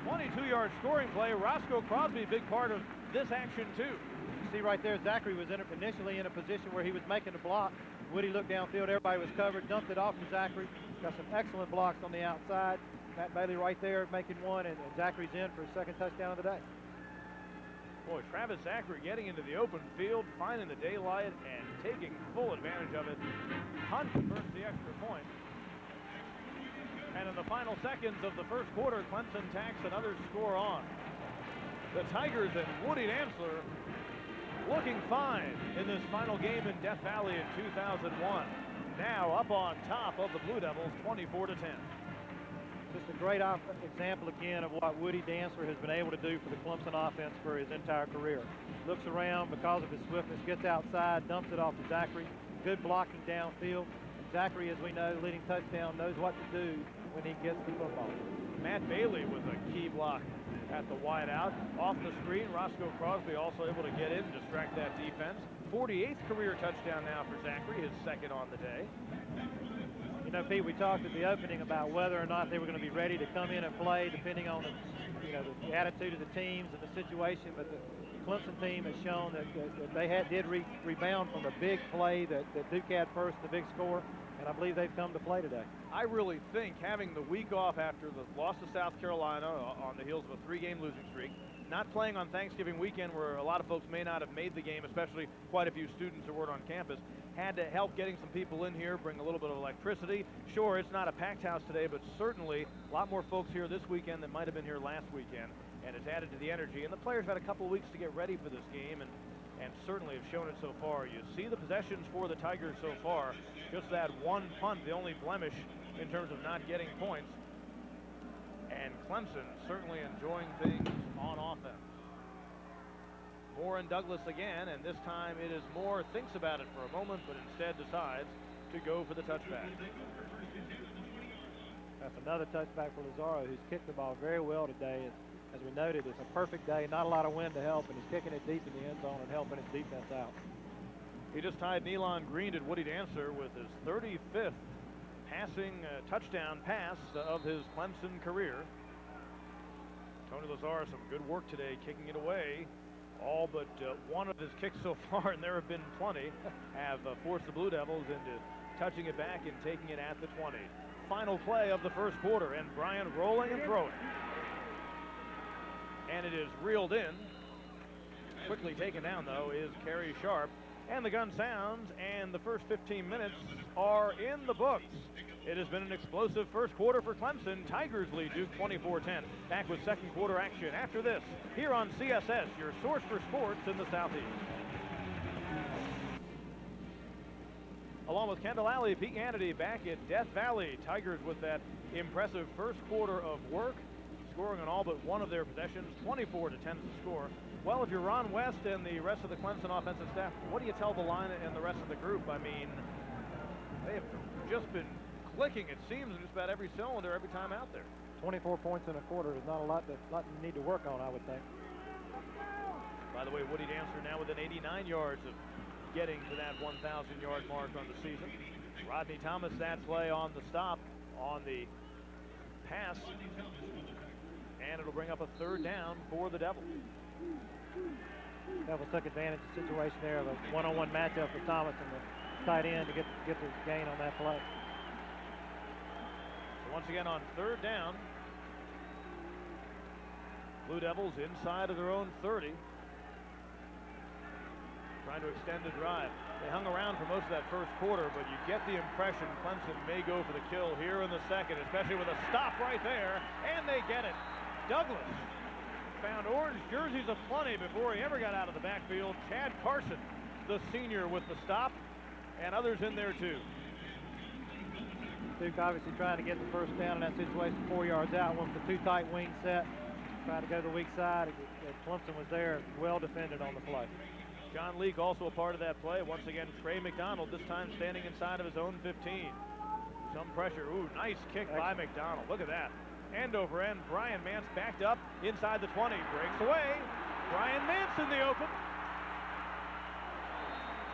22-yard scoring play. Roscoe Crosby, big part of this action too. You see right there, Zachary was initially in a position where he was making a block. Woody looked downfield, everybody was covered, dumped it off to Zachary, Got some excellent blocks on the outside. Matt Bailey right there making one, and Zachary's in for his second touchdown of the day. Boy, Travis Zachary getting into the open field, finding the daylight, and taking full advantage of it. Hunt converts the extra point. And in the final seconds of the first quarter, Clemson tacks another score on. The Tigers and Woody Dantzler looking fine in this final game in Death Valley in 2001. Now up on top of the Blue Devils, 24-10. Just a great example again of what Woody Dantzler has been able to do for the Clemson offense for his entire career. Looks around because of his swiftness, gets outside, dumps it off to Zachary. Good blocking downfield. And Zachary, as we know, leading touchdown, knows what to do when he gets the football. Matt Bailey with a key block at the wide out. Off the screen, Roscoe Crosby also able to get in and distract that defense. 48th career touchdown now for Zachary, his second on the day. You know, Pete, we talked at the opening about whether or not they were going to be ready to come in and play, depending on the attitude of the teams and the situation. But the Clemson team has shown that they did rebound from a big play that Duke had first, the big score, and I believe they've come to play today. I really think having the week off after the loss to South Carolina on the heels of a 3-game losing streak, not playing on Thanksgiving weekend where a lot of folks may not have made the game, especially quite a few students who weren't on campus, had to help getting some people in here, bring a little bit of electricity. Sure, it's not a packed house today, but certainly a lot more folks here this weekend than might have been here last weekend, and it's added to the energy. And the players have had a couple of weeks to get ready for this game, and certainly have shown it so far. You see the possessions for the Tigers so far, just that one punt, the only blemish in terms of not getting points. And Clemson certainly enjoying things on offense. Moore and Douglas again, and this time it is Moore thinks about it for a moment, but instead decides to go for the touchback. That's another touchback for Lazaro, who's kicked the ball very well today. As we noted, it's a perfect day, not a lot of wind to help, and he's kicking it deep in the end zone and helping his defense out. He just tied Nealon Green at Woody Dantzler with his 35th passing touchdown pass of his Clemson career. Tony Lazaro, some good work today, kicking it away. All but one of his kicks so far, and there have been plenty, have forced the Blue Devils into touching it back and taking it at the 20. Final play of the first quarter, and Bryant rolling and throwing. And it is reeled in. Quickly taken down, though, is Kerry Sharp. And the gun sounds, and the first 15 minutes are in the books. It has been an explosive first quarter for Clemson. Tigers lead Duke 24-10. Back with second quarter action after this, here on CSS, your source for sports in the Southeast. Along with Kendall Alley, Pete Hannity back at Death Valley. Tigers with that impressive first quarter of work, scoring on all but one of their possessions. 24-10 is the score. Well, if you're Ron West and the rest of the Clemson offensive staff, what do you tell the line and the rest of the group? I mean, they have just been clicking, it seems, in just about every cylinder every time out there. 24 points in a quarter is not a lot you need to work on, I would think. By the way, Woody Dantzler now within 89 yards of getting to that 1,000-yard mark on the season. Rodney Thomas, that play on the stop, on the pass, and it'll bring up a third down for the Devils. Devils took advantage of the situation there of a one-on-one matchup with Thomas and the tight end to get the gain on that play. So once again on third down, Blue Devils inside of their own 30. Trying to extend the drive. They hung around for most of that first quarter, but you get the impression Clemson may go for the kill here in the second, especially with a stop right there, and they get it. Douglas found orange jerseys aplenty before he ever got out of the backfield. Chad Carson, the senior, with the stop, and others in there too. Duke obviously trying to get the first down in that situation, 4 yards out, went with the two tight wing set, tried to go to the weak side. Clemson was there, well defended on the play. John Leake also a part of that play. Once again, Trey McDonald, this time standing inside of his own 15. Some pressure. Ooh, nice kick by McDonald. Look at that. End over end. Brian Mance backed up inside the 20. Breaks away. Brian Mance in the open.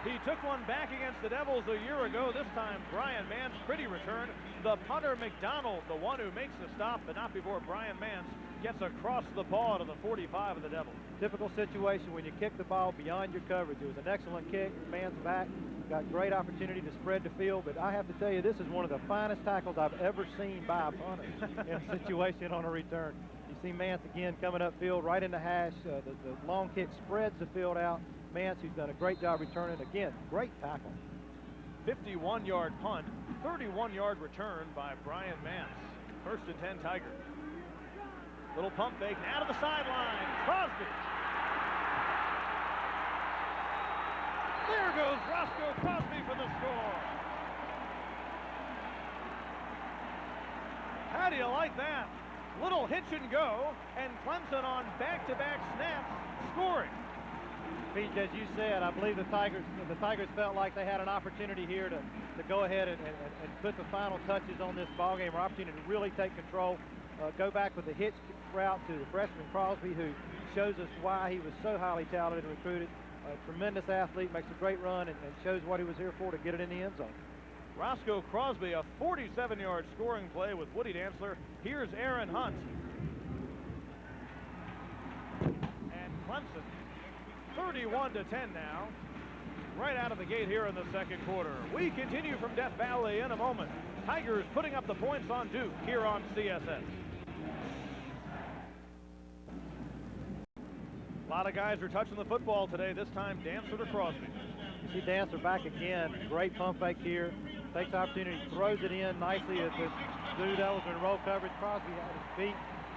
He took one back against the Devils a year ago. This time, Brian Mance, pretty return. The punter, McDonald, the one who makes the stop, but not before Brian Mance gets across the paw to the 45 of the Devils. Typical situation when you kick the ball beyond your coverage. It was an excellent kick. Mance back, got great opportunity to spread the field, but I have to tell you, this is one of the finest tackles I've ever seen by a punter in a situation on a return. You see Mance again coming upfield right in the hash. The long kick spreads the field out. Mance, who's done a great job returning, again, great tackle. 51-yard punt, 31-yard return by Brian Mance. 1st and 10 Tigers. Little pump fake, now to the sideline. Crosby. There goes Roscoe Crosby for the score. How do you like that? Little hitch and go, and Clemson on back-to-back snaps scoring. Pete, as you said, I believe the Tigers felt like they had an opportunity here to go ahead and put the final touches on this ball game, or opportunity to really take control. Go back with the hitch route to the freshman Crosby, who shows us why he was so highly talented and recruited. A tremendous athlete, makes a great run, and shows what he was here for, to get it in the end zone. Roscoe Crosby, a 47-yard scoring play with Woody Dantzler. Here's Aaron Hunt. And Clemson, 31-10 now, right out of the gate here in the second quarter. We continue from Death Valley in a moment. Tigers putting up the points on Duke here on CSS. A lot of guys are touching the football today, this time Dantzler to Crosby. You see Dantzler back again. Great pump fake here. Takes the opportunity, throws it in nicely as this Blue Devils in roll coverage. Crosby on his feet,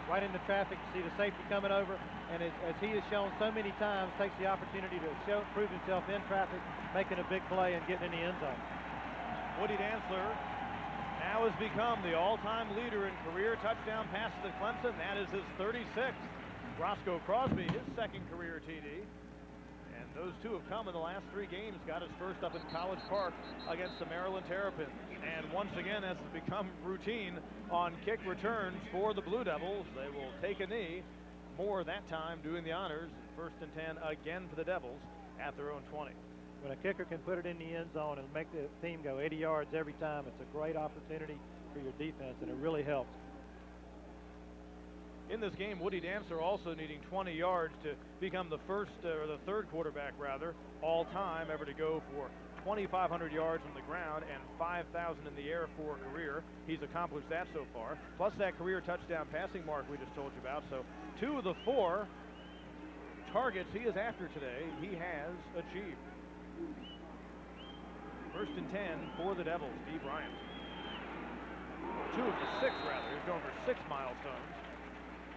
right into traffic. You see the safety coming over, and as he has shown so many times, takes the opportunity to prove himself in traffic, making a big play and getting in the end zone. Woody Dantzler now has become the all-time leader in career touchdown passes at Clemson. That is his 36th. Roscoe Crosby, his 2nd career TD. And those two have come in the last 3 games. Got his first up in College Park against the Maryland Terrapins. And once again, as has become routine on kick returns for the Blue Devils, they will take a knee. Moore that time doing the honors. 1st and 10 again for the Devils at their own 20. When a kicker can put it in the end zone and make the team go 80 yards every time, it's a great opportunity for your defense, and it really helps. In this game, Woody Dantzler also needing 20 yards to become the first, or the 3rd quarterback rather, all time ever to go for 2,500 yards on the ground and 5,000 in the air for a career. He's accomplished that so far, plus that career touchdown passing mark we just told you about. So 2 of the 4 targets he is after today, he has achieved. 1st and 10 for the Devils, D. Bryant. 2 of the 6 rather, he's going for 6 milestones.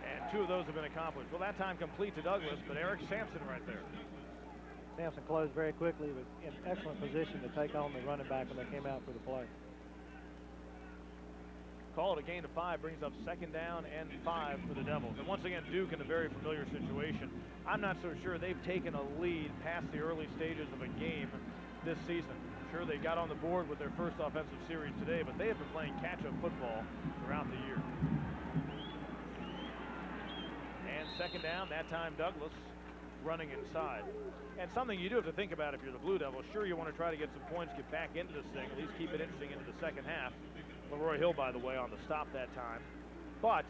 And 2 of those have been accomplished. Well, that time complete to Douglas, but Eric Sampson right there. Sampson closed very quickly, was in excellent position to take on the running back when they came out for the play. Call it a gain of 5, brings up 2nd down and 5 for the Devils. And once again, Duke in a very familiar situation. I'm not so sure they've taken a lead past the early stages of a game this season. Sure, they got on the board with their first offensive series today, but they have been playing catch-up football throughout the year. And 2nd down, that time Douglas running inside. And something you do have to think about if you're the Blue Devils. Sure, you want to try to get some points, get back into this thing, at least keep it interesting into the second half. Leroy Hill, by the way, on the stop that time. But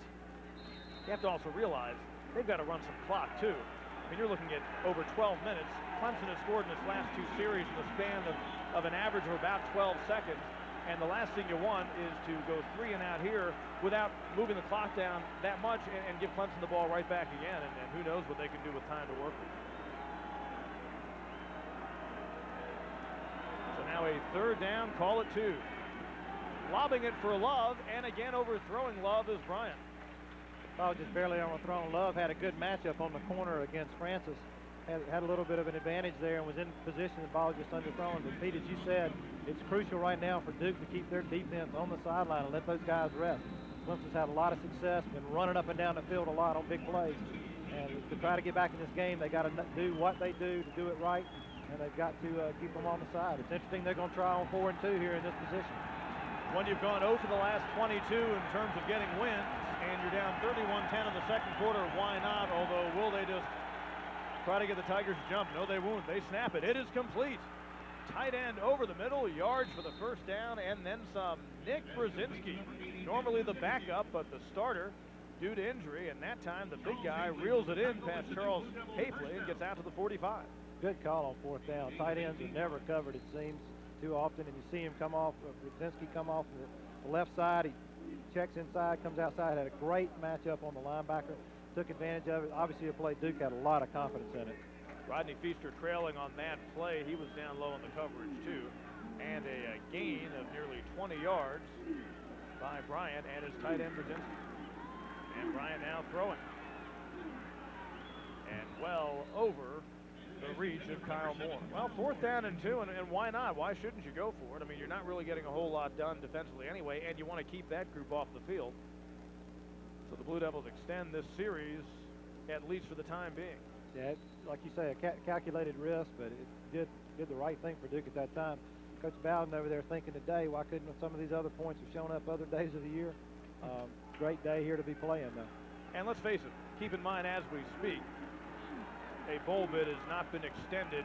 you have to also realize they've got to run some clock, too. I mean, you're looking at over 12 minutes. Clemson has scored in its last 2 series in the span of an average of about 12 seconds. And the last thing you want is to go 3 and out here without moving the clock down that much and give Clemson the ball right back again. And who knows what they can do with time to work with. So now a 3rd down, call it 2. Lobbing it for Love, and again overthrowing Love is Bryant. Oh, just barely overthrown. Love had a good matchup on the corner against Francis. Had a little bit of an advantage there and was in position. The ball just underthrown. But Pete, as you said, it's crucial right now for Duke to keep their defense on the sideline and let those guys rest. Clemson's had a lot of success, been running up and down the field a lot on big plays. And to try to get back in this game, they got to do what they do to do it right, and they've got to keep them on the side. It's interesting they're going to try on 4 and 2 here in this position. When you've gone 0 for the last 22 in terms of getting wins, and you're down 31-10 in the second quarter, why not? Although, will they just try to get the Tigers to jump? No, they won't. They snap it. It is complete. Tight end over the middle, yards for the 1st down, and then some. Nick Brzezinski, normally the backup, but the starter due to injury, and that time the big guy reels it in past Charles Hafley and gets out to the 45. Good call on 4th down. Tight ends are never covered, it seems. too often, and you see him come off, Brzezinski come off the left side. He checks inside, comes outside, had a great matchup on the linebacker, took advantage of it. Obviously, the play Duke had a lot of confidence in it. Rodney Feaster trailing on that play. He was down low in the coverage, too. And a gain of nearly 20 yards by Bryant and his tight end, Brzezinski. And Bryant now throwing. And well over the reach of Kyle Moore. Well, 4th down and 2, and why not? Why shouldn't you go for it? I mean, you're not really getting a whole lot done defensively anyway, and you want to keep that group off the field. So the Blue Devils extend this series, at least for the time being. Yeah, like you say, a calculated risk, but it did the right thing for Duke at that time. Coach Bowden over there thinking today, why couldn't some of these other points have shown up other days of the year? Great day here to be playing, though. And let's face it, keep in mind as we speak, a bowl bid has not been extended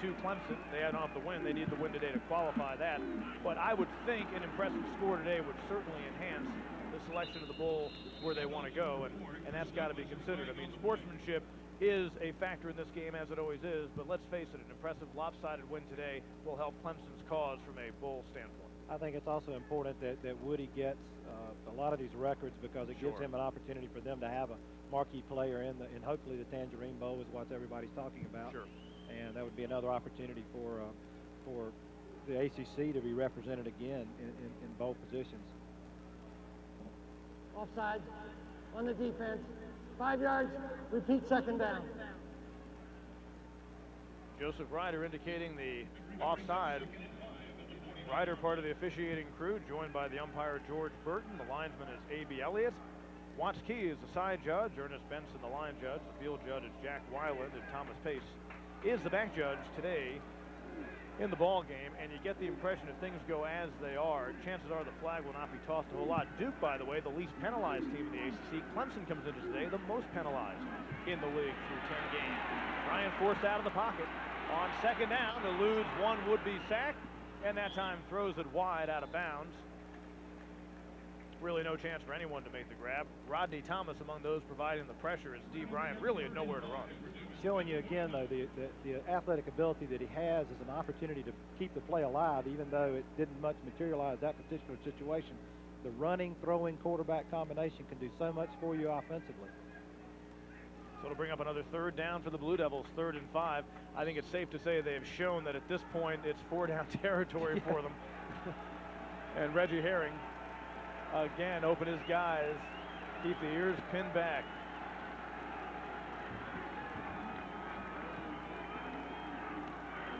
to Clemson. They don't have the win. They need the win today to qualify that. But I would think an impressive score today would certainly enhance the selection of the bowl where they want to go, and that's got to be considered. I mean, sportsmanship is a factor in this game, as it always is, but let's face it, an impressive lopsided win today will help Clemson's cause from a bowl standpoint. I think it's also important that Woody gets a lot of these records because it gives him an opportunity for them to have a marquee player in hopefully the Tangerine Bowl is what everybody's talking about. Sure. And that would be another opportunity for the ACC to be represented again in bowl positions. Offside on the defense. 5 yards, repeat 2nd down. Joseph Ryder indicating the offside. Ryder, part of the officiating crew, joined by the umpire George Burton. The linesman is A.B. Elliott. Watts Key is the side judge. Ernest Benson, the line judge. The field judge is Jack Weiland, and Thomas Pace is the back judge today in the ball game. And you get the impression if things go as they are, chances are the flag will not be tossed a whole lot. Duke, by the way, the least penalized team in the ACC. Clemson comes into today the most penalized in the league through 10 games. Ryan forced out of the pocket. On 2nd down, eludes one would-be sack, and that time throws it wide out of bounds. Really no chance for anyone to make the grab. Rodney Thomas among those providing the pressure as Dee Bryant really had nowhere to run. Showing you again, though, the athletic ability that he has is an opportunity to keep the play alive, even though it didn't much materialize that particular situation. The running, throwing quarterback combination can do so much for you offensively. So it'll bring up another 3rd down for the Blue Devils, 3rd and 5. I think it's safe to say they have shown that at this point it's 4-down territory for them. And Reggie Herring, again, open his guys, keep the ears pinned back.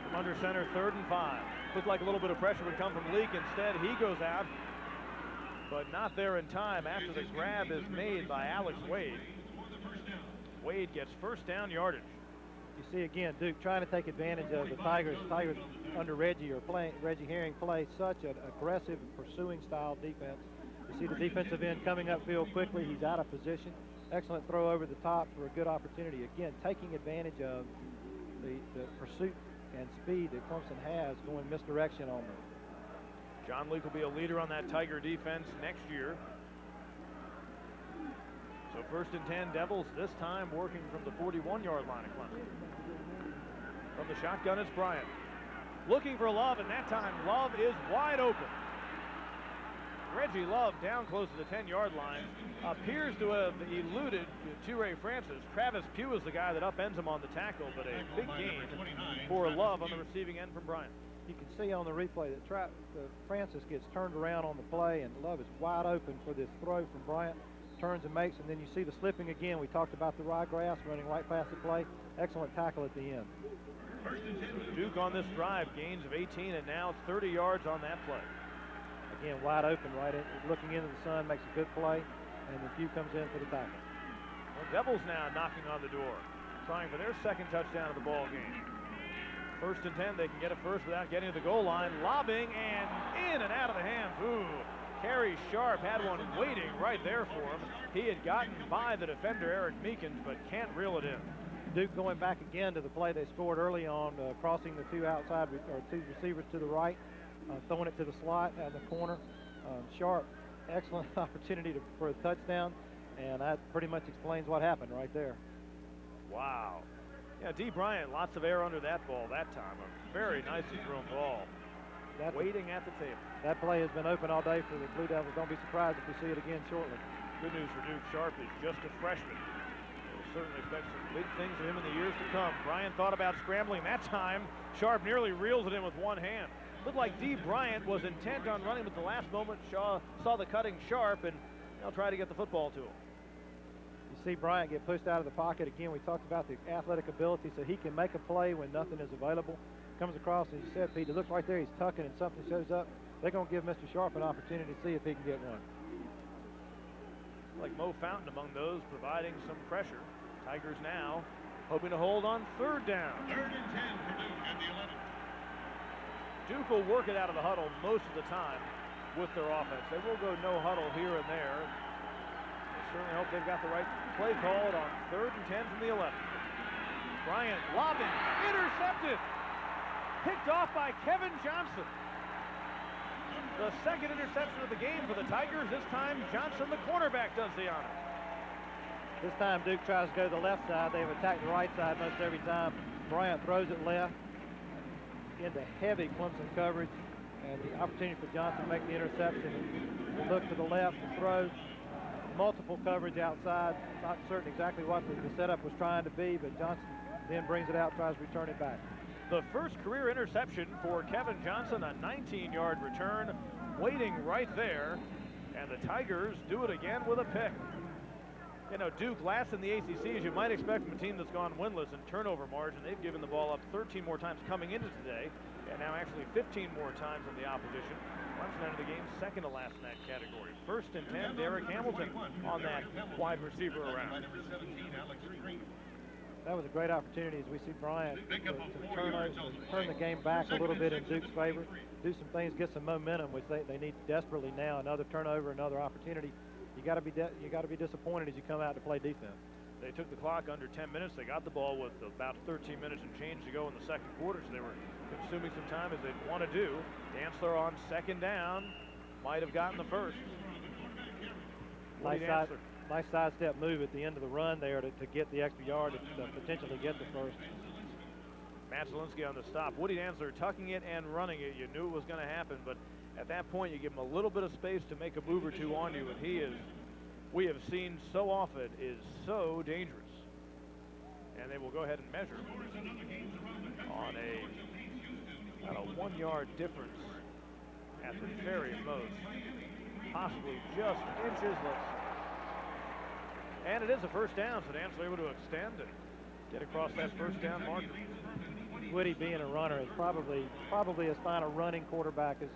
From under center, 3rd and 5. Looked like a little bit of pressure would come from Leak. Instead, he goes out, but not there in time after the grab is made by Alex Wade. Wade gets 1st down yardage. You see again Duke trying to take advantage of the Tigers. Tigers under Reggie Herring play such an aggressive and pursuing style defense. You see the defensive end coming upfield quickly. He's out of position. Excellent throw over the top for a good opportunity. Again, taking advantage of the pursuit and speed that Clemson has going misdirection on them. John Leak will be a leader on that Tiger defense next year. So 1st and 10 Devils, this time working from the 41-yard line of Clemson. From the shotgun, it's Bryant. Looking for Love, and that time Love is wide open. Reggie Love down close to the 10-yard line. Appears to have eluded Ture Francis. Travis Pugh is the guy that upends him on the tackle, but a big gain for Love on the receiving end from Bryant. You can see on the replay that Francis gets turned around on the play, and Love is wide open for this throw from Bryant. Turns and makes, and then you see the slipping again. We talked about the ryegrass running right past the play. Excellent tackle at the end. Duke on this drive, gains of 18, and now it's 30 yards on that play. Again, wide open, right in, looking into the sun, makes a good play, and the Pugh comes in for the tackle. Well, Devils now knocking on the door, trying for their 2nd touchdown of the ball game. 1st and 10, they can get it first without getting to the goal line. Lobbing and in and out of the hands. Ooh. Kerry Sharp had one waiting right there for him. He had gotten by the defender, Eric Meekins, but can't reel it in. Duke going back again to the play they scored early on, crossing the 2 outside or 2 receivers to the right, throwing it to the slot out of the corner. Sharp, excellent opportunity for a touchdown, and that pretty much explains what happened right there. Wow. Yeah, Dee Bryant, lots of air under that ball that time. A very nicely thrown ball. waiting at the table. That play has been open all day for the Blue Devils. Don't be surprised if we see it again shortly. Good news for Duke. Sharp is just a freshman. We'll certainly expect some big things of him in the years to come. Bryant thought about scrambling that time. Sharp nearly reels it in with one hand. Looked like D. Bryant was intent on running, but the last moment Shaw saw the cutting Sharp, and they'll try to get the football to him. You see Bryant get pushed out of the pocket again. We talked about the athletic ability, so he can make a play when nothing is available. Comes across, as you said, Pete, it looks like there he's tucking and something shows up. They're going to give Mr. Sharp an opportunity to see if he can get one. Like Mo Fountain among those providing some pressure. Tigers now hoping to hold on third down. 3rd and 10 for Duke at the 11. Duke will work it out of the huddle most of the time with their offense. They will go no huddle here and there. They certainly hope they've got the right play called on 3rd and 10 from the 11. Bryant lobbing, intercepted, picked off by Kevin Johnson. The second interception of the game for the Tigers. This time Johnson, the cornerback, does the honor. This time Duke tries to go to the left side. They've attacked the right side most every time. Bryant throws it left into heavy Clemson coverage, and the opportunity for Johnson to make the interception and look to the left and throw. Multiple coverage outside. Not certain exactly what the setup was trying to be, but Johnson then brings it out, tries to return it back. The first career interception for Kevin Johnson, a 19-yard return, waiting right there, and the Tigers do it again with a pick. You know, Duke last in the ACC, as you might expect from a team that's gone winless in turnover margin. They've given the ball up 13 more times coming into today, and now actually 15 more times in the opposition. Clemson entered the game second to last in that category. 1st and 10, Derek Hamilton on that wide receiver around. That was a great opportunity as we see Bryant to turn the game back a little bit in Duke's favor, do some things, get some momentum, which they need desperately now. Another turnover, another opportunity. You got to be disappointed as you come out to play defense. They took the clock under 10 minutes. They got the ball with about 13 minutes and change to go in the second quarter, so they were consuming some time as they'd want to do. Dantzler on 2nd down, might have gotten the first. Nice sidestep move at the end of the run there to get the extra yard to potentially get the first. Matt Zielinski on the stop. Woody Dantzler tucking it and running it. You knew it was going to happen, but at that point you give him a little bit of space to make a move or two on you, and he is, we have seen so often, is so dangerous. And they will go ahead and measure on about a 1 yard difference at the very most, possibly just inches less. And it is a first down, so Dantzler able to extend and get across that first down marker. Woody, being a runner, is probably as fine a running quarterback as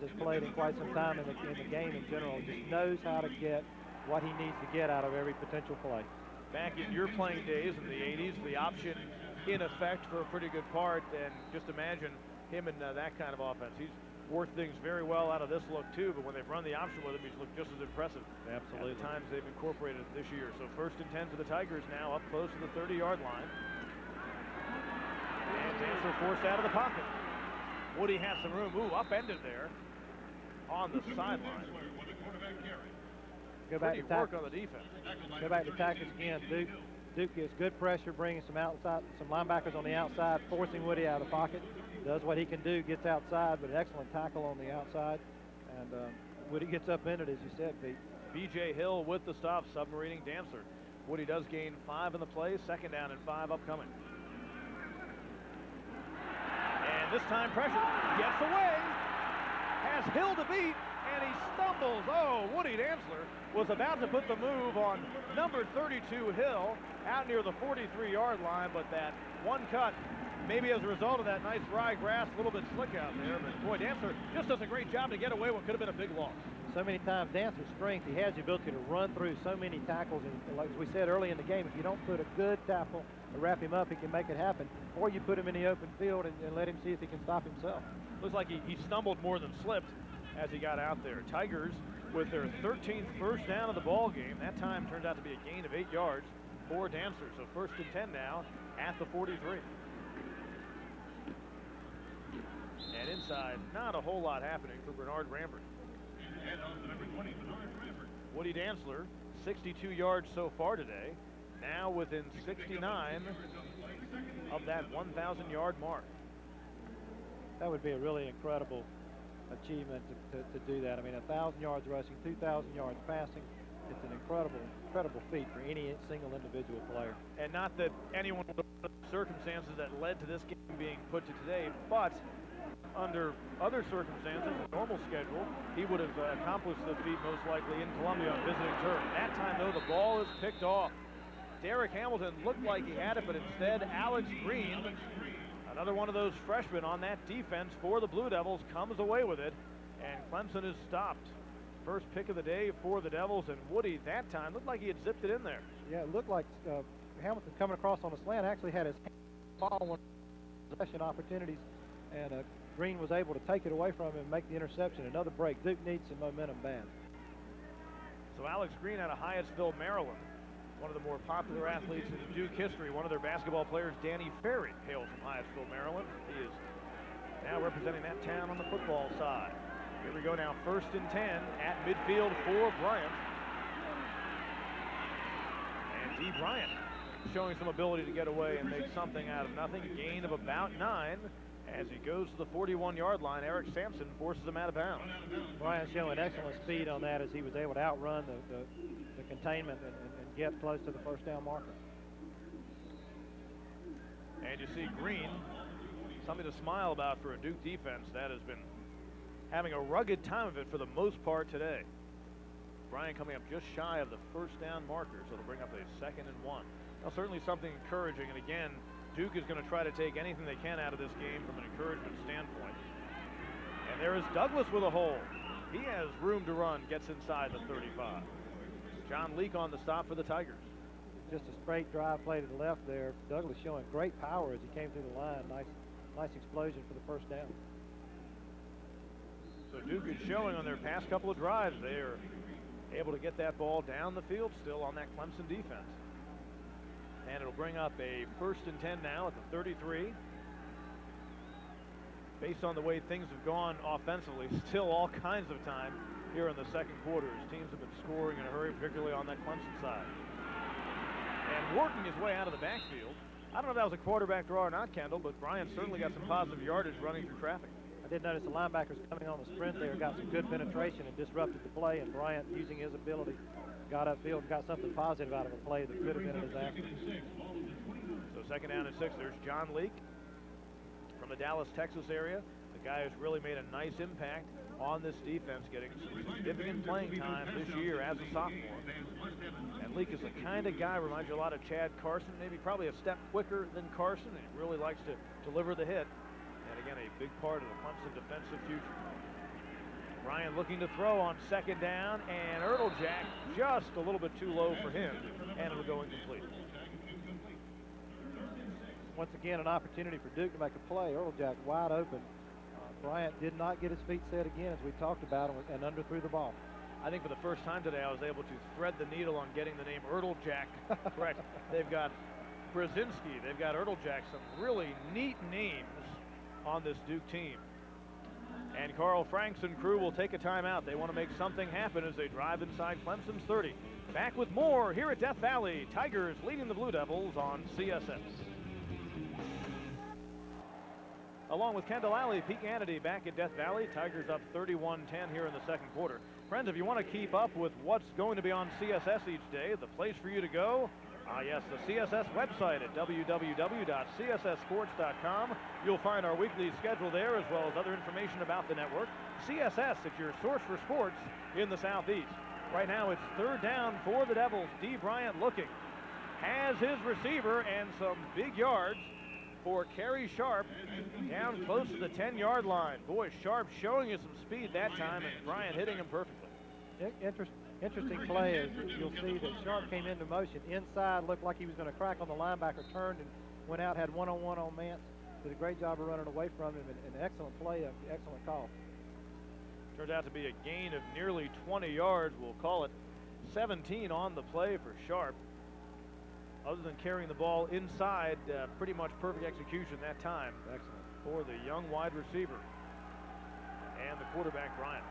has played in quite some time in the game in general. Just knows how to get what he needs to get out of every potential play. Back in your playing days in the 80s, the option in effect for a pretty good part, and just imagine him in that kind of offense. He's worked things very well out of this look too, but when they've run the option with him, he's looked just as impressive. Absolutely. At the times they've incorporated it this year. So 1st and 10 for the Tigers now, up close to the 30-yard line. And Dantzler forced out of the pocket. Woody has some room. Ooh, upended there on the sideline. Go back to work on the defense. Go back to tactics again. Duke gets good pressure, bringing some linebackers on the outside, forcing Woody out of the pocket. Does what he can do, gets outside, but an excellent tackle on the outside. And Woody gets up in it, as you said, Pete. B.J. Hill with the stop, submarining Dantzler. Woody does gain 5 in the play, 2nd down and 5 upcoming. And this time pressure, gets away, has Hill to beat, and he stumbles. Oh, Woody Dantzler was about to put the move on number 32 Hill out near the 43-yard line, but that one cut, maybe as a result of that nice dry grass, a little bit slick out there, but boy, Dantzler just does a great job to get away what could have been a big loss. So many times, Dantzler's strength, he has the ability to run through so many tackles, and like we said early in the game, if you don't put a good tackle to wrap him up, he can make it happen, or you put him in the open field and let him see if he can stop himself. Looks like he stumbled more than slipped as he got out there. Tigers with their 13th first down of the ball game. That time turned out to be a gain of 8 yards for Dantzler. So 1st and 10 now at the 43. And inside, not a whole lot happening for Bernard Rambert. Woody Dantzler, 62 yards so far today, now within 69 of that 1,000-yard mark. That would be a really incredible achievement to do that. I mean, 1,000 yards rushing, 2,000 yards passing. It's an incredible feat for any single individual player. And not that anyone would have the circumstances that led to this game being put to today, but under other circumstances, a normal schedule, he would have accomplished the feat most likely in Columbia on visiting turf. That time, though, the ball is picked off. Derek Hamilton looked like he had it, but instead, Alex Green, another one of those freshmen on that defense for the Blue Devils, comes away with it, and Clemson is stopped. First pick of the day for the Devils, and Woody that time looked like he had zipped it in there. Yeah, it looked like Hamilton coming across on the slant actually had his ball on possession opportunities, and Green was able to take it away from him and make the interception. Another break. Duke needs some momentum bad. So Alex Green out of Hyattsville, Maryland, one of the more popular athletes in Duke history. One of their basketball players, Danny Ferry, hails from Hyattsville, Maryland. He is now representing that town on the football side. Here we go now, 1st and 10 at midfield for Bryant. And D. Bryant showing some ability to get away and make something out of nothing. Gain of about 9 as he goes to the 41-yard line. Eric Sampson forces him out of bounds. Bryant showing excellent speed on that as he was able to outrun the containment and get close to the first down marker. And you see Green, something to smile about for a Duke defense that has been having a rugged time of it for the most part today. Bryant coming up just shy of the first down marker, so it'll bring up a 2nd and 1. Now, certainly something encouraging, and again, Duke is going to try to take anything they can out of this game from an encouragement standpoint. And there is Douglas with a hole. He has room to run, gets inside the 35. John Leake on the stop for the Tigers. Just a straight drive play to the left there. Douglas showing great power as he came through the line. Nice explosion for the first down. So Duke is showing on their past couple of drives they are able to get that ball down the field still on that Clemson defense. And it'll bring up a 1st and 10 now at the 33. Based on the way things have gone offensively, still all kinds of time here in the second quarter as teams have been scoring in a hurry, particularly on that Clemson side. And working his way out of the backfield. I don't know if that was a quarterback draw or not, Kendall, but Bryant certainly got some positive yardage running through traffic. I did notice the linebackers coming on the sprint there got some good penetration and disrupted the play, and Bryant, using his ability, got upfield and got something positive out of a play that could have been a disaster. So 2nd down and 6. There's John Leake from the Dallas, Texas area. The guy who's really made a nice impact on this defense, getting some significant playing time this year as a sophomore. And Leake is the kind of guy, reminds you a lot of Chad Carson, maybe probably a step quicker than Carson. He really likes to deliver the hit. And again, a big part of the Clemson defensive future. Bryant looking to throw on 2nd down, and Ertlejack just a little bit too low for him, and it'll go incomplete. Once again, an opportunity for Duke to make a play. Ertlejack wide open. Bryant did not get his feet set again, as we talked about, and underthrew the ball. I think for the first time today, I was able to thread the needle on getting the name Ertlejack correct. They've got Brzezinski, they've got Ertlejack, some really neat names on this Duke team. And Carl Franks and crew will take a timeout. They want to make something happen as they drive inside Clemson's 30. Back with more here at Death Valley. Tigers leading the Blue Devils on CSS. Along with Kendall Alley, Pete Hannity back at Death Valley. Tigers up 31-10 here in the second quarter. Friends, if you want to keep up with what's going to be on CSS each day, the place for you to go, yes, the CSS website at www.cssports.com. You'll find our weekly schedule there, as well as other information about the network. CSS, it's your source for sports in the Southeast. Right now, it's 3rd down for the Devils. D. Bryant looking. Has his receiver and some big yards for Kerry Sharp down close to the 10-yard line. Boy, Sharp showing you some speed that time, and Bryant hitting him perfectly. Interesting play is you'll see that Sharp came into motion inside, looked like he was going to crack on the linebacker, turned and went out, had one-on-one on Mance. Did a great job of running away from him, and an excellent play, an excellent call. Turns out to be a gain of nearly 20 yards. We'll call it 17 on the play for Sharp. Other than carrying the ball inside, pretty much perfect execution that time. Excellent. For the young wide receiver and the quarterback, Bryant.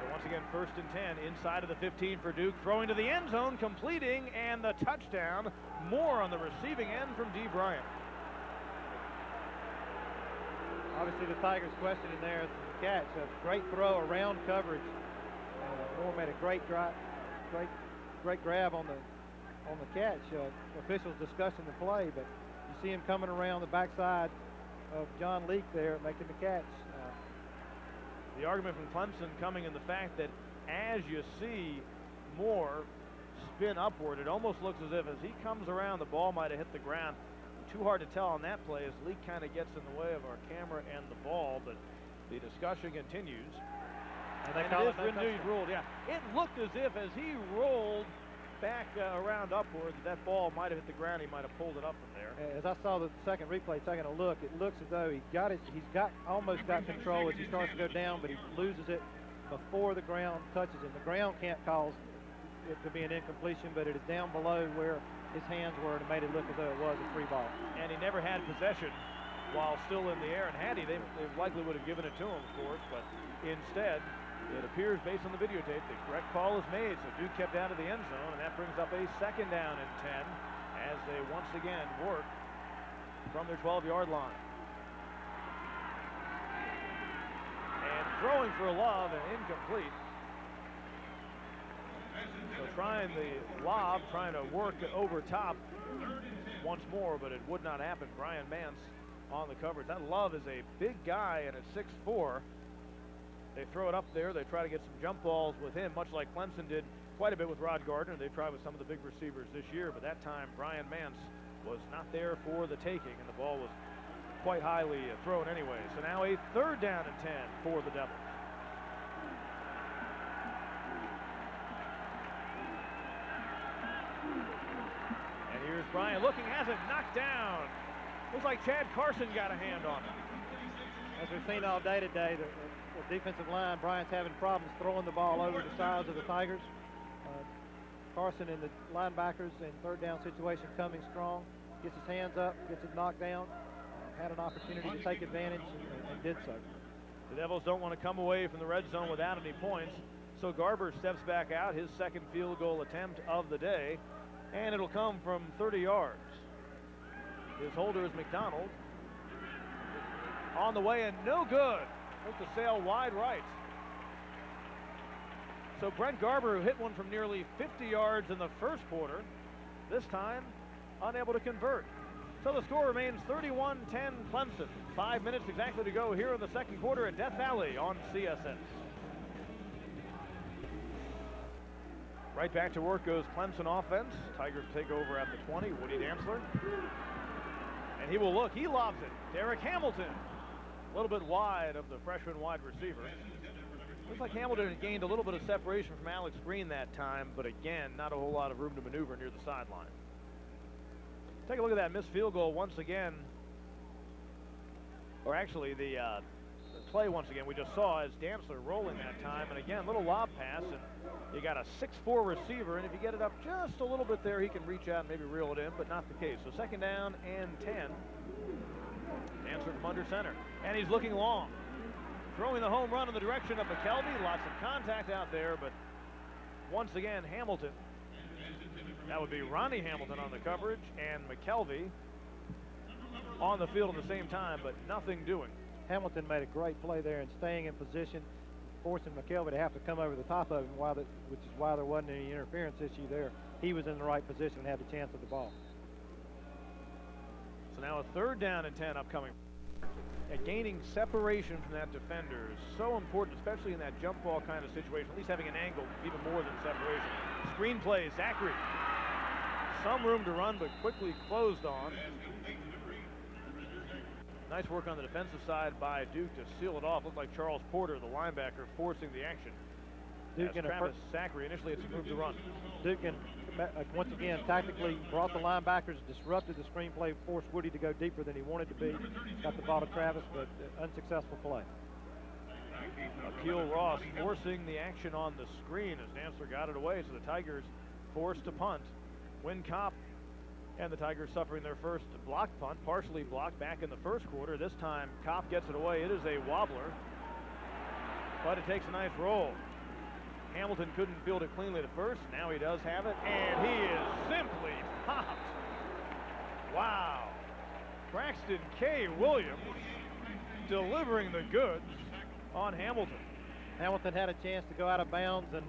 So once again, 1st and 10 inside of the 15 for Duke, throwing to the end zone, completing, and the touchdown. More on the receiving end from D. Bryant. Obviously, the Tigers' question in there is the catch. A great throw around coverage. Moore made a great grab on the catch. Officials discussing the play, but you see him coming around the backside of John Leake there, making the catch. The argument from Clemson coming in the fact that as you see Moore spin upward, it almost looks as if as he comes around, the ball might have hit the ground. Too hard to tell on that play as Leake kind of gets in the way of our camera and the ball, but the discussion continues. And it is indeed ruled, yeah. It looked as if as he rolled back around upward, that ball might have hit the ground. He might have pulled it up from there. As I saw the second replay taking a look, it looks as though he's almost got control as he starts to go down, but he loses it before the ground touches him. The ground can't cause it to be an incompletion, but it is down below where his hands were, and it made it look as though it was a free ball. And he never had possession while still in the air, and had he, they likely would have given it to him, of course, but instead, it appears based on the videotape, the correct call is made, so Duke kept out of the end zone, and that brings up a 2nd down and 10 as they once again work from their 12-yard line. And throwing for Love and incomplete. So trying the lob, trying to work over top once more, but it would not happen. Brian Mance on the coverage. That Love is a big guy, and at 6'4", they throw it up there. They try to get some jump balls with him, much like Clemson did quite a bit with Rod Gardner. They tried with some of the big receivers this year, but that time Brian Mance was not there for the taking, and the ball was quite highly thrown anyway. So now a 3rd down and 10 for the Devils. And here's Brian looking, has it knocked down. Looks like Chad Carson got a hand on it. As we've seen all day today, the defensive line, Bryant's having problems throwing the ball over the sides of the Tigers. Carson and the linebackers in 3rd down situation coming strong, gets his hands up, gets it knocked down, had an opportunity to take advantage and did so. The Devils don't want to come away from the red zone without any points, so Garber steps back out, his 2nd field goal attempt of the day, and it'll come from 30 yards. His holder is McDonald. On the way and no good. Took the sail wide right. So Brent Garber, who hit one from nearly 50 yards in the first quarter, this time unable to convert. So the score remains 31-10 Clemson. 5 minutes exactly to go here in the 2nd quarter at Death Valley on CSS. Right back to work goes Clemson offense. Tigers take over at the 20. Woody Dantzler. And he will look. He lobs it. Derek Hamilton. A little bit wide of the freshman wide receiver. Looks like Hamilton had gained a little bit of separation from Alex Green that time, but again, not a whole lot of room to maneuver near the sideline. Take a look at that missed field goal once again. Or actually, the play once again we just saw as Dantzler rolling that time, and again, little lob pass, and you got a 6'4" receiver, and if you get it up just a little bit there, he can reach out and maybe reel it in, but not the case. So 2nd down and 10. Dantzler from under center, and he's looking long. Throwing the home run in the direction of McKelvey. Lots of contact out there, but once again, Hamilton. That would be Ronnie Hamilton on the coverage, and McKelvey on the field at the same time, but nothing doing. Hamilton made a great play there and staying in position, forcing McKelvey to have to come over the top of him, which is why there wasn't any interference issue there. He was in the right position and had the chance of the ball. So now a 3rd down and 10 upcoming. Gaining separation from that defender is so important, especially in that jump ball kind of situation, at least having an angle even more than separation. Screen play, Zachary. Some room to run, but quickly closed on. Nice work on the defensive side by Duke to seal it off. Looked like Charles Porter, the linebacker, forcing the action. Duke and Travis Zachary initially had some room to run. Duke and once again tactically brought the linebackers, disrupted the screen play, forced Woody to go deeper than he wanted to be. Got the ball to Travis, but unsuccessful play. Akil Ross forcing the action on the screen as Dantzler got it away, so the Tigers forced to punt. Win Kopp and the Tigers suffering their first block punt, partially blocked back in the first quarter. This time Kopp gets it away. It is a wobbler, but it takes a nice roll. Hamilton couldn't field it cleanly at first. Now he does have it, and he is simply popped. Wow. Braxton K. Williams delivering the goods on Hamilton. Hamilton had a chance to go out of bounds and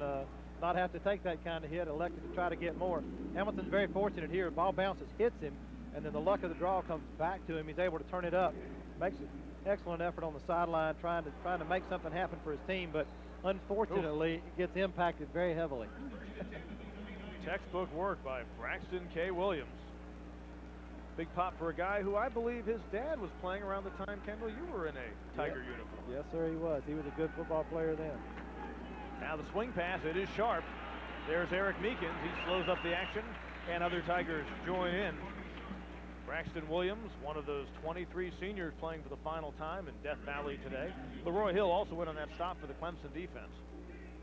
not have to take that kind of hit, elected to try to get more. Hamilton's very fortunate here. The ball bounces, hits him, and then the luck of the draw comes back to him. He's able to turn it up. Makes an excellent effort on the sideline trying to make something happen for his team, but unfortunately it gets impacted very heavily. Textbook work by Braxton K. Williams. Big pop for a guy who I believe his dad was playing around the time, Kendall, you were in a Tiger uniform. Yes, sir, he was. He was a good football player then. Now the swing pass, it is sharp. There's Eric Meekins. He slows up the action, and other Tigers join in. Braxton Williams, one of those 23 seniors playing for the final time in Death Valley today. Leroy Hill also went on that stop for the Clemson defense.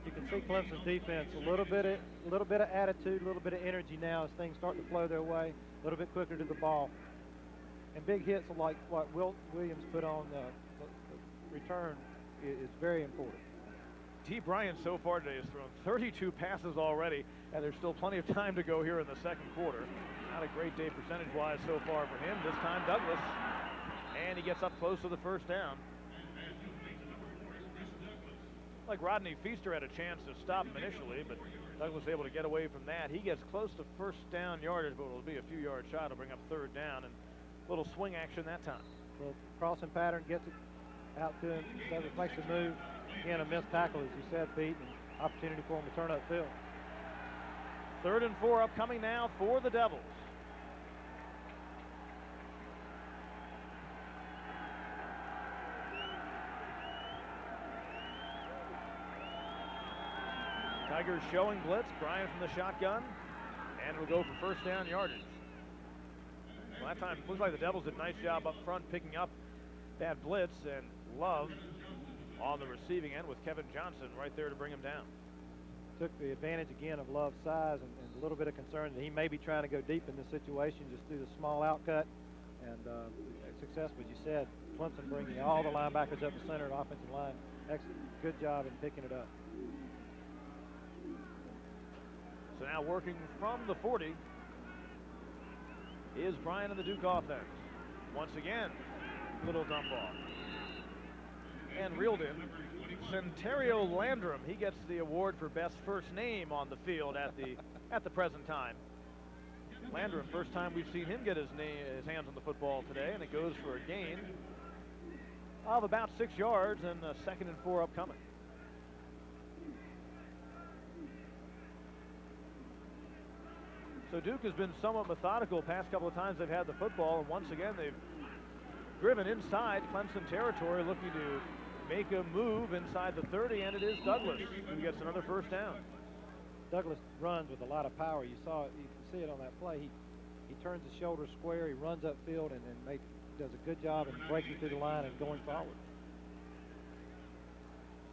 You can see Clemson's defense, a little bit of attitude, a little bit of energy now as things start to flow their way, a little bit quicker to the ball. And big hits like what Williams put on the return is very important. T. Bryant so far today has thrown 32 passes already, and there's still plenty of time to go here in the second quarter. Not a great day percentage-wise so far for him. This time Douglas, and he gets up close to the first down. Like Rodney Feaster had a chance to stop him initially, but Douglas able to get away from that. He gets close to first down yardage, but it'll be a few yard shot. It'll bring up third down, and a little swing action that time. Well, crossing pattern gets it out to him. Douglas makes a move. Again, a missed tackle, as you said, Pete, and opportunity for him to turn upfield. 3rd and 4 upcoming now for the Devils. Tigers showing blitz, Bryant from the shotgun, and it'll go for first down yardage. Well, that time, looks like the Devils did a nice job up front picking up that blitz, and Love on the receiving end with Kevin Johnson right there to bring him down. Took the advantage again of Love's size and a little bit of concern that he may be trying to go deep in this situation, just do the small outcut, and successful, as you said. Clemson bringing all the linebackers up the center of the offensive line. Excellent, good job in picking it up. So now working from the 40 is Bryant of the Duke offense. Once again, little dump off. And reeled in. Centerio Landrum, he gets the award for best first name on the field at the present time. Landrum, first time we've seen him get his hands on the football today, and it goes for a gain of about 6 yards, and 2nd and 4 upcoming. So Duke has been somewhat methodical past couple of times they've had the football, and once again they've driven inside Clemson territory, looking to make a move inside the 30, and it is Douglas who gets another first down. Douglas runs with a lot of power. You saw it, you can see it on that play. He turns his shoulders square, he runs upfield, and then does a good job in breaking through the line and going forward.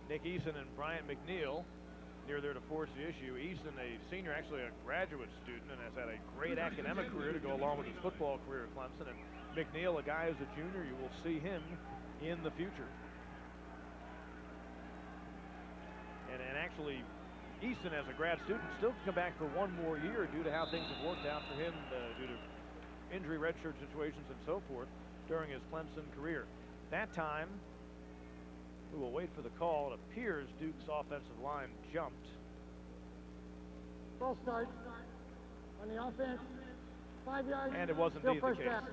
Nick Eason and Bryant McNeil near there to force the issue. Eason, a senior, actually a graduate student, and has had a great academic career to go along with his football career at Clemson. And McNeil, a guy who's a junior, you will see him in the future. And actually, Eason, as a grad student, still can come back for one more year due to how things have worked out for him due to injury, redshirt situations, and so forth during his Clemson career. That time, we will wait for the call. It appears Duke's offensive line jumped. Full start on the offense. 5 yards. And it was indeed the case. Down.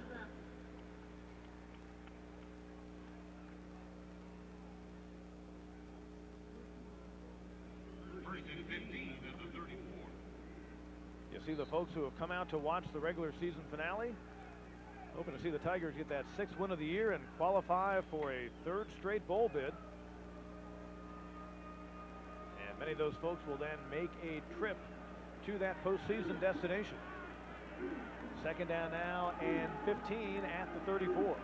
First and 15 at the 34. You see the folks who have come out to watch the regular season finale, hoping to see the Tigers get that 6th win of the year and qualify for a 3rd straight bowl bid. And many of those folks will then make a trip to that postseason destination. 2nd down now and 15 at the 34.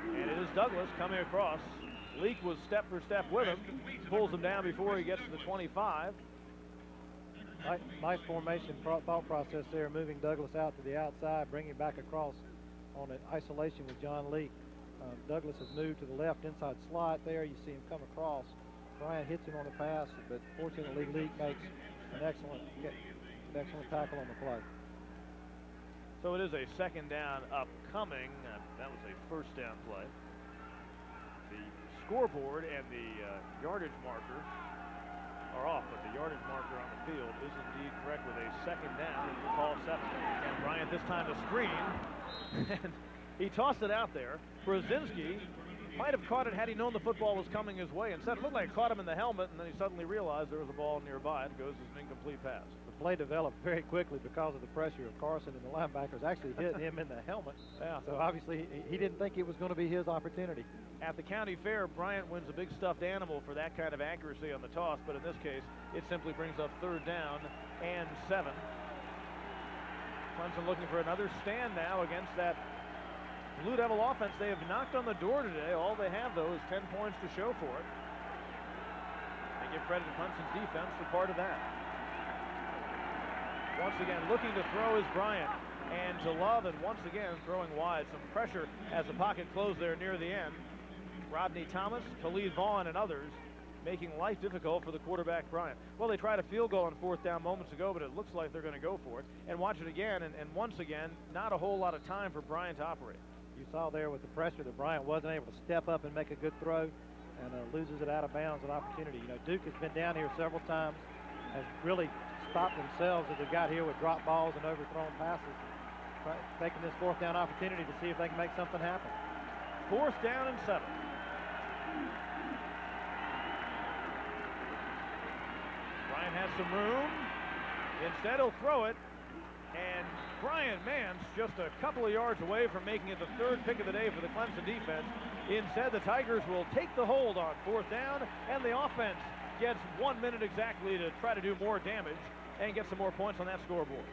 And it is Douglas coming across. Leak was step for step with him, pulls him down before he gets to the 25. Nice formation thought process there, moving Douglas out to the outside, bringing back across on an isolation with John Leak. Douglas has moved to the left inside slot there. You see him come across. Bryant hits him on the pass, but fortunately Leak makes an excellent tackle on the play. So it is a second down upcoming. That was a first down play. The scoreboard and the yardage marker are off, but the yardage marker on the field is indeed correct with a second down, and we call 7. And Bryant this time to screen, and he tossed it out there. Brzezinski might have caught it had he known the football was coming his way. Instead, it looked like it caught him in the helmet, and then he suddenly realized there was a ball nearby. It goes as an incomplete pass. The play developed very quickly because of the pressure of Carson, and the linebackers actually hit him in the helmet. Yeah. So obviously he didn't think it was going to be his opportunity. At the county fair, Bryant wins a big stuffed animal for that kind of accuracy on the toss, but in this case, it simply brings up third down and 7. Clemson looking for another stand now against that Blue Devil offense. They have knocked on the door today. All they have, though, is 10 points to show for it. They give credit to Clemson's defense for part of that. Once again, looking to throw is Bryant. And to Love, and once again, throwing wide. Some pressure as the pocket closed there near the end. Rodney Thomas, Khalid Vaughn, and others making life difficult for the quarterback, Bryant. Well, they tried a field goal on fourth down moments ago, but it looks like they're going to go for it. And watch it again, and once again, not a whole lot of time for Bryant to operate. You saw there with the pressure that Bryant wasn't able to step up and make a good throw, and loses it out of bounds, an opportunity. You know, Duke has been down here several times, has really stopped themselves as they got here with drop balls and overthrown passes, taking this fourth down opportunity to see if they can make something happen. Fourth down and 7. Bryant has some room. Instead, he'll throw it. And Brian Mance just a couple of yards away from making it the third pick of the day for the Clemson defense. Instead, the Tigers will take the hold on fourth down, and the offense gets 1 minute exactly to try to do more damage and get some more points on that scoreboard.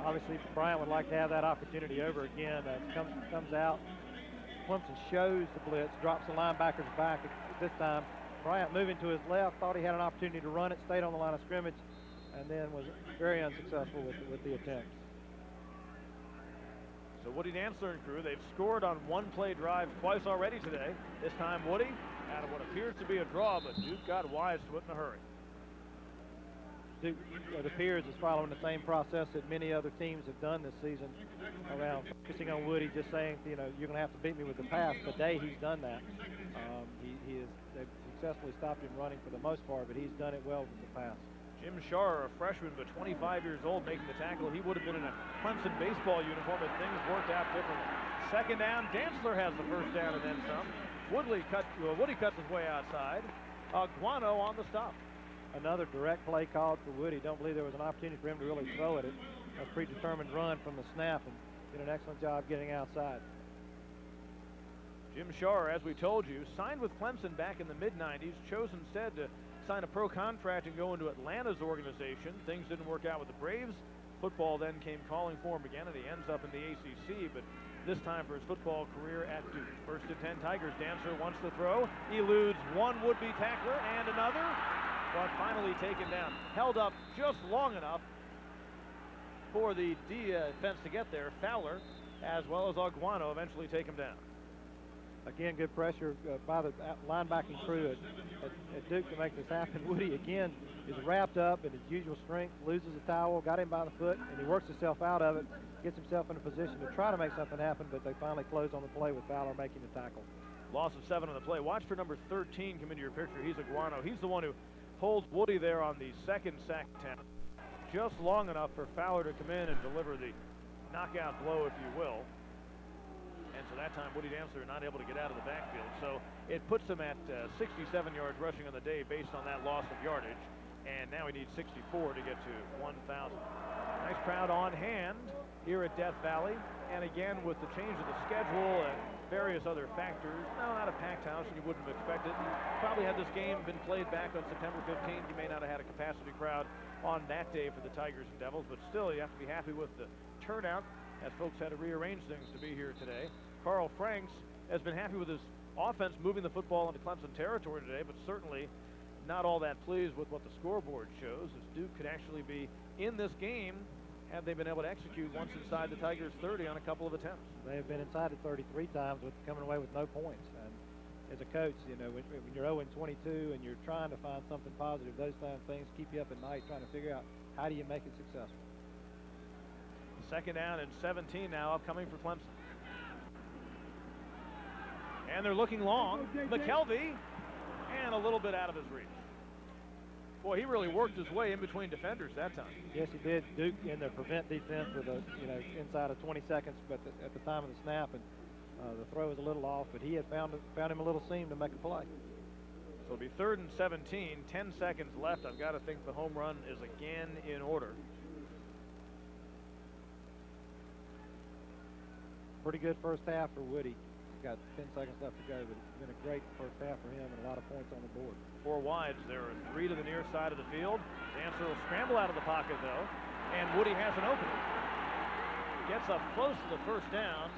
Obviously, Bryant would like to have that opportunity over again. Comes out. Clemson shows the blitz, drops the linebackers back this time. Bryant moving to his left, thought he had an opportunity to run it, stayed on the line of scrimmage, and then was very unsuccessful with the attempt. So Woody Dantzler and crew, they've scored on one-play drive twice already today. This time Woody out of what appears to be a draw, but Duke got wise to it in a hurry. Duke, it appears, is following the same process that many other teams have done this season around focusing on Woody, just saying, you know, you're going to have to beat me with the pass. Today he's done that. They've successfully stopped him running for the most part, but he's done it well with the pass. Jim Shaw, a freshman but 25 years old, making the tackle. He would have been in a Clemson baseball uniform, but things worked out differently. Second down, Dantzler has the first down and then some. Woody cuts his way outside. Guano on the stop. Another direct play called for Woody. Don't believe there was an opportunity for him to really throw at it. A predetermined run from the snap, and did an excellent job getting outside. Jim Shaw, as we told you, signed with Clemson back in the mid-90s, chose instead to sign a pro contract and go into Atlanta's organization. Things didn't work out with the Braves. Football then came calling for him again, and he ends up in the ACC, but this time for his football career at Duke. First and 10 Tigers. Dantzler wants to throw, eludes one would-be tackler and another, but finally taken down. Held up just long enough for the defense to get there. Fowler, as well as Aguano, eventually take him down. Again, good pressure by the linebacking crew at Duke to make this happen. Woody, again, is wrapped up in his usual strength, loses a towel, got him by the foot, and he works himself out of it, gets himself in a position to try to make something happen, but they finally close on the play with Fowler making the tackle. Loss of 7 on the play. Watch for number 13 come into your picture. He's Aguano. He's the one who holds Woody there on the second sack attempt, just long enough for Fowler to come in and deliver the knockout blow, if you will. And so that time, Woody Dantzler not able to get out of the backfield. So it puts him at 67 yards rushing on the day based on that loss of yardage. And now he needs 64 to get to 1,000. Nice crowd on hand here at Death Valley. And again, with the change of the schedule and various other factors, no, not a packed house, and you wouldn't have expected. Probably had this game been played back on September 15th, you may not have had a capacity crowd on that day for the Tigers and Devils. But still, you have to be happy with the turnout, as folks had to rearrange things to be here today. Carl Franks has been happy with his offense moving the football into Clemson territory today, but certainly not all that pleased with what the scoreboard shows, as Duke could actually be in this game had they been able to execute once inside the Tigers' 30 on a couple of attempts. They have been inside it 33 times with coming away with no points. And as a coach, you know, when you're 0-22 and you're trying to find something positive, those kind of things keep you up at night trying to figure out how do you make it successful. Second down and 17 now upcoming for Clemson. And they're looking long. McKelvey, and a little bit out of his reach. Boy, he really worked his way in between defenders that time. Yes, he did. Duke in the prevent defense with a, inside of 20 seconds, but at the time of the snap, and the throw was a little off, but he had found him a little seam to make a play. So it'll be 3rd and 17, 10 seconds left. I've got to think the home run is again in order. Pretty good first half for Woody. Got 10 seconds left to go, but it's been a great first half for him and a lot of points on the board. 4 wides. There are 3 to the near side of the field. Dancer will scramble out of the pocket, though, and Woody has an opening. Gets up close to the first down,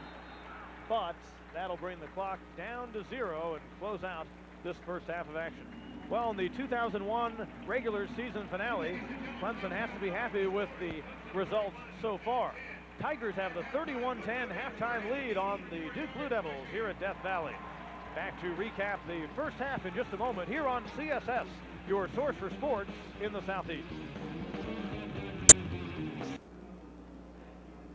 but that'll bring the clock down to 0 and close out this first half of action. Well, in the 2001 regular season finale, Clemson has to be happy with the results so far. Tigers have the 31-10 halftime lead on the Duke Blue Devils here at Death Valley. Back to recap the first half in just a moment here on CSS, your source for sports in the Southeast.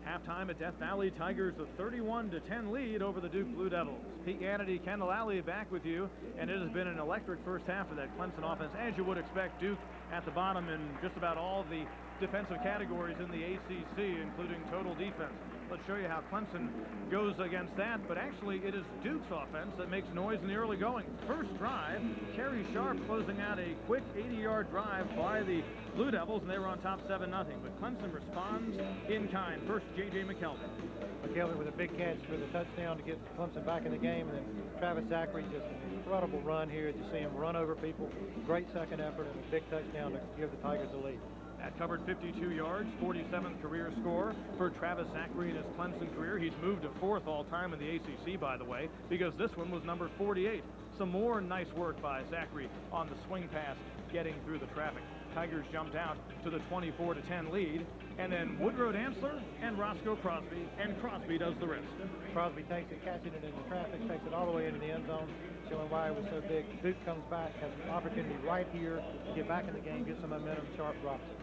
Halftime at Death Valley, Tigers a 31-10 lead over the Duke Blue Devils. Pete Hannity, Kendall Alley back with you, and it has been an electric first half of that Clemson offense, as you would expect. Duke at the bottom in just about all the defensive categories in the ACC, including total defense. Let's show you how Clemson goes against that, but actually it is Duke's offense that makes noise in the early going. First drive, Kerry Sharp closing out a quick 80-yard drive by the Blue Devils, and they were on top 7-0, but Clemson responds in kind. First, J.J. McKelvey. McKelvey with a big catch for the touchdown to get Clemson back in the game, and then Travis Zachary, just an incredible run here. You see him run over people, great second effort, and a big touchdown to give the Tigers the lead. That covered 52 yards, 47th career score for Travis Zachary in his Clemson career. He's moved to 4th all-time in the ACC, by the way, because this one was number 48. Some more nice work by Zachary on the swing pass, getting through the traffic. Tigers jumped out to the 24-10 lead, and then Woodrow Dantzler and Roscoe Crosby, and Crosby does the rest. Crosby takes it, catching it in the traffic, takes it all the way into the end zone, showing why it was so big. Duke comes back, has an opportunity right here to get back in the game, get some momentum. Sharp drops it.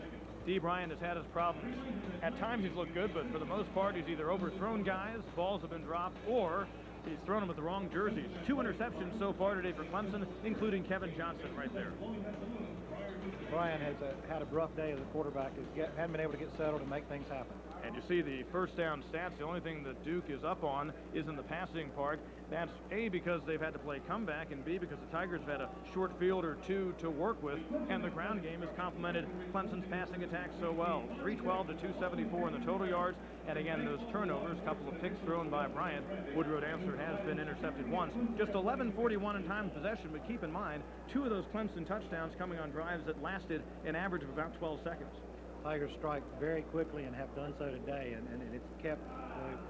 Dee Bryant has had his problems. At times he's looked good, but for the most part he's either overthrown guys, balls have been dropped, or he's thrown them with the wrong jerseys. 2 interceptions so far today for Clemson, including Kevin Johnson right there. Bryant has had a rough day as a quarterback. Hadn't been able to get settled and make things happen. And you see the first down stats. The only thing that Duke is up on is in the passing part. That's A, because they've had to play comeback, and B, because the Tigers have had a short field or 2 to work with, and the ground game has complemented Clemson's passing attack so well. 312 to 274 in the total yards, and again, those turnovers, a couple of picks thrown by Bryant. Woodrow Dantzler has been intercepted once. Just 11:41 in time of possession, but keep in mind, 2 of those Clemson touchdowns coming on drives that lasted an average of about 12 seconds. Tigers strike very quickly and have done so today, and it's kept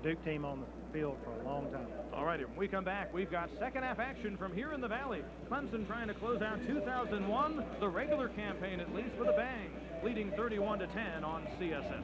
the Duke team on the field for a long time. All righty, when we come back, we've got second half action from here in the Valley. Clemson trying to close out 2001, the regular campaign at least, with a bang, leading 31-10 on CSS.